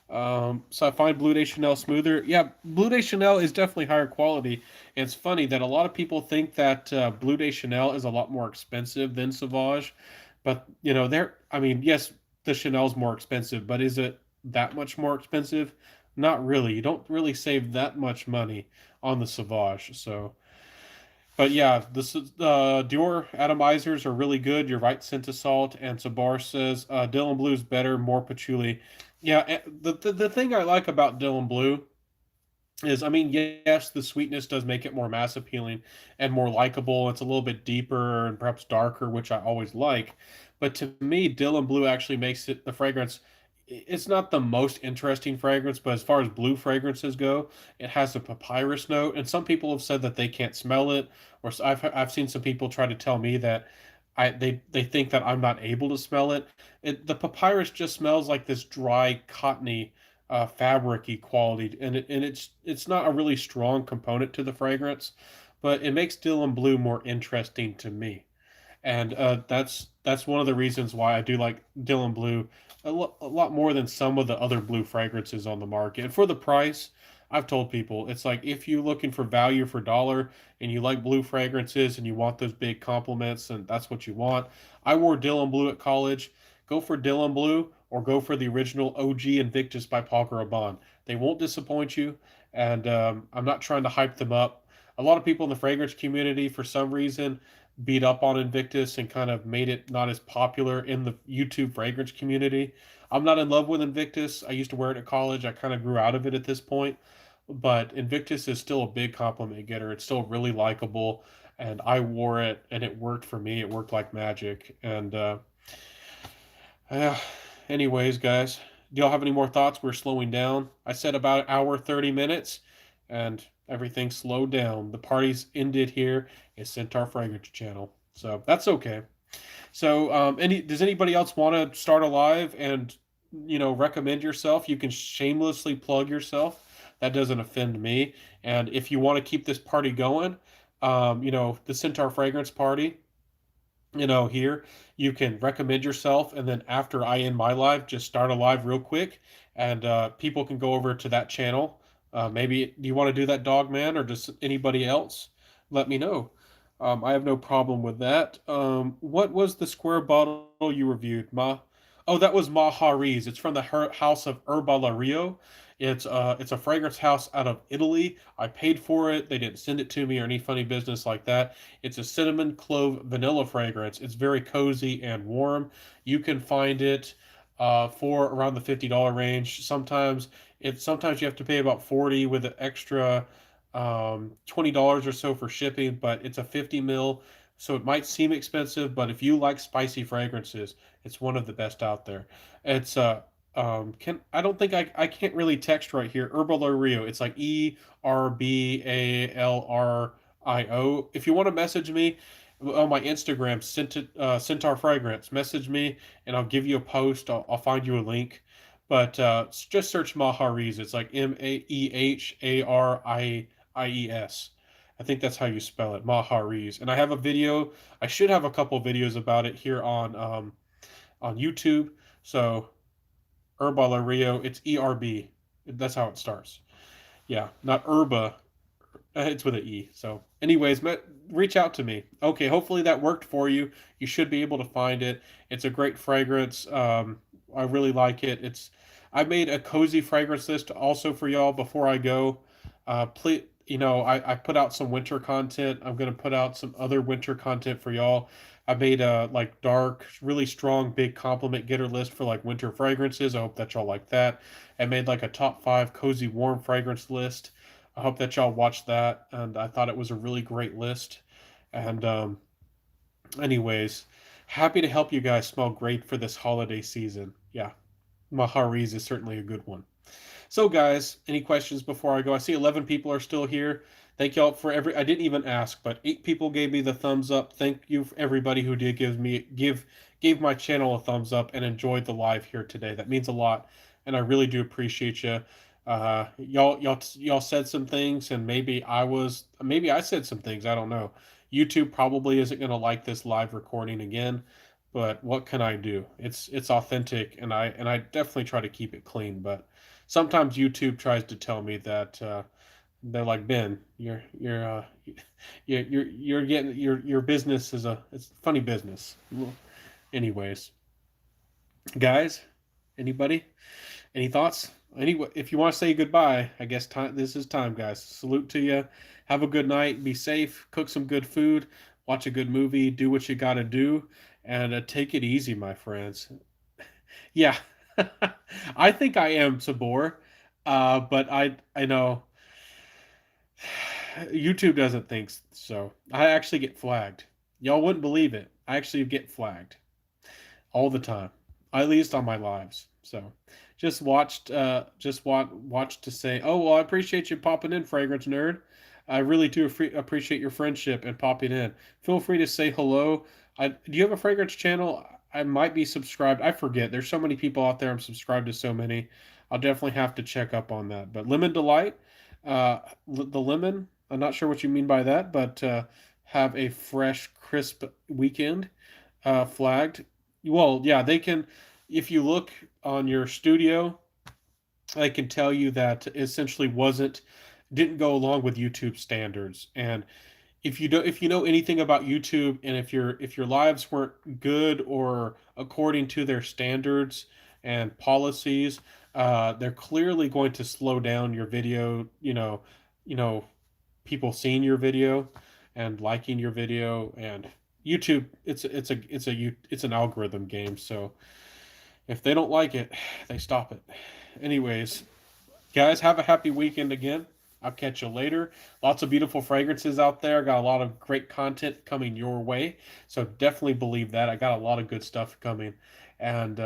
So I find Blue de Chanel smoother. Yeah, Blue de Chanel is definitely higher quality. And it's funny that a lot of people think that Blue de Chanel is a lot more expensive than Sauvage, but I mean, yes, the Chanel's more expensive, but is it that much more expensive? Not really. You don't really save that much money on the Sauvage. So, but yeah, this is Dior atomizers are really good. You're right, Salt and Sabar says Dylan Blue's better, more patchouli. Yeah, the thing I like about Dylan Blue is, I mean, yes, the sweetness does make it more mass appealing and more likable. It's a little bit deeper and perhaps darker, which I always like. But to me, Dylan Blue actually makes it the fragrance. It's not the most interesting fragrance, but as far as blue fragrances go, it has a papyrus note. And some people have said that they can't smell it, or I've seen some people try to tell me that they think that I'm not able to smell it. The papyrus just smells like this dry, cottony fabricy quality, and it's not a really strong component to the fragrance, but it makes Dylan Blue more interesting to me, and that's one of the reasons why I do like Dylan Blue a lot more than some of the other blue fragrances on the market. And for the price, I've told people it's like if you're looking for value for dollar and you like blue fragrances and you want those big compliments and that's what you want. I wore Dylan Blue at college. Go for Dylan Blue or go for the original OG Invictus by Paul Rabanne. They won't disappoint you, and I'm not trying to hype them up. A lot of people in the fragrance community, for some reason, beat up on Invictus and kind of made it not as popular in the YouTube fragrance community. I'm not in love with Invictus. I used to wear it at college. I kind of grew out of it at this point, but Invictus is still a big compliment getter. It's still really likable, and I wore it and it worked for me. It worked like magic. And uh, anyways, guys, do y'all have any more thoughts? We're slowing down. I said about an hour, 30 minutes, and everything slowed down. The party's ended here. It's Centaur Fragrance Channel. So that's okay. So, any does anybody else want to start a live and recommend yourself? You can shamelessly plug yourself. That doesn't offend me. And if you want to keep this party going, the Centaur Fragrance Party, here you can recommend yourself, and then after I end my live, just start a live real quick, and people can go over to that channel. Maybe do you want to do that, Dog Man, or just anybody else? Let me know. I have no problem with that. What was the square bottle you reviewed, Ma? Oh, that was Mahari's. It's from the house of Herbalario. It's a fragrance house out of Italy. I paid for it. They didn't send it to me or any funny business like that. It's a cinnamon clove vanilla fragrance. It's very cozy and warm. You can find it for around the $50 range. Sometimes you have to pay about 40 with an extra $20 or so for shipping, but it's a 50 mil, so it might seem expensive, but if you like spicy fragrances, it's one of the best out there. It's can I don't think I can't really text right here. Herbalario. It's like Erbalrio. If you want to message me on my Instagram, Centaur Fragrance, message me and I'll give you a post. I'll find you a link. But just search Mahari's. It's like Maharies. I think that's how you spell it, Mahari's. And I have a video. I should have a couple videos about it here on YouTube. So Herbalario, it's ERB. That's how it starts. Yeah, not Herba. It's with an E. So, anyways, reach out to me. Okay, hopefully that worked for you. You should be able to find it. It's a great fragrance. I really like it. I made a cozy fragrance list also for y'all before I go. Please, I put out some winter content. I'm gonna put out some other winter content for y'all. I made a like dark, really strong, big compliment getter list for like winter fragrances. I hope that y'all like that. I made like a top 5 cozy warm fragrance list. I hope that y'all watched that, and I thought it was a really great list. And anyways, happy to help you guys smell great for this holiday season. Yeah, Mahari's is certainly a good one. So, guys, any questions before I go? I see 11 people are still here. Thank y'all for I didn't even ask, but 8 people gave me the thumbs up. Thank you for everybody who did gave my channel a thumbs up and enjoyed the live here today. That means a lot, and I really do appreciate you. Y'all said some things, and maybe I said some things. I don't know. YouTube probably isn't going to like this live recording again, but what can I do? It's authentic, and I definitely try to keep it clean, but sometimes YouTube tries to tell me that they're like, Ben, you're getting your business is it's funny business. Well, anyways, guys, anybody, any thoughts? If you want to say goodbye, I guess this is time, guys. Salute to you. Have a good night. Be safe. Cook some good food. Watch a good movie. Do what you got to do, and take it easy, my friends. Yeah, I think I am Sabor, but I know YouTube doesn't think so. I actually get flagged. Y'all wouldn't believe it. I actually get flagged all the time, at least on my lives. So just watch to say, oh well, I appreciate you popping in, Fragrance Nerd. I really do appreciate your friendship and popping in. Feel free to say hello. Do you have a fragrance channel? I might be subscribed. I forget. There's so many people out there. I'm subscribed to so many. I'll definitely have to check up on that. But Lemon Delight, the lemon. I'm not sure what you mean by that, but have a fresh, crisp weekend flagged. Well, yeah, they can. If you look on your studio, I can tell you that essentially didn't go along with YouTube standards. And if you know anything about YouTube, and if your lives weren't good or according to their standards and policies, they're clearly going to slow down your video. You know, people seeing your video and liking your video, and YouTube. It's an algorithm game. So if they don't like it, they stop it. Anyways, guys, have a happy weekend again. I'll catch you later. Lots of beautiful fragrances out there. Got a lot of great content coming your way. So definitely believe that. I got a lot of good stuff coming. And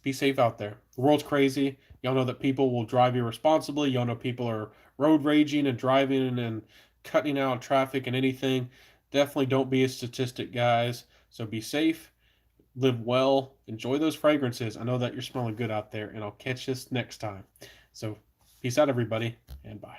be safe out there. The world's crazy. Y'all know that people will drive irresponsibly. Y'all know people are road raging and driving and cutting out traffic and anything. Definitely don't be a statistic, guys. So be safe, live well, enjoy those fragrances. I know that you're smelling good out there, and I'll catch this next time. So peace out, everybody, and bye.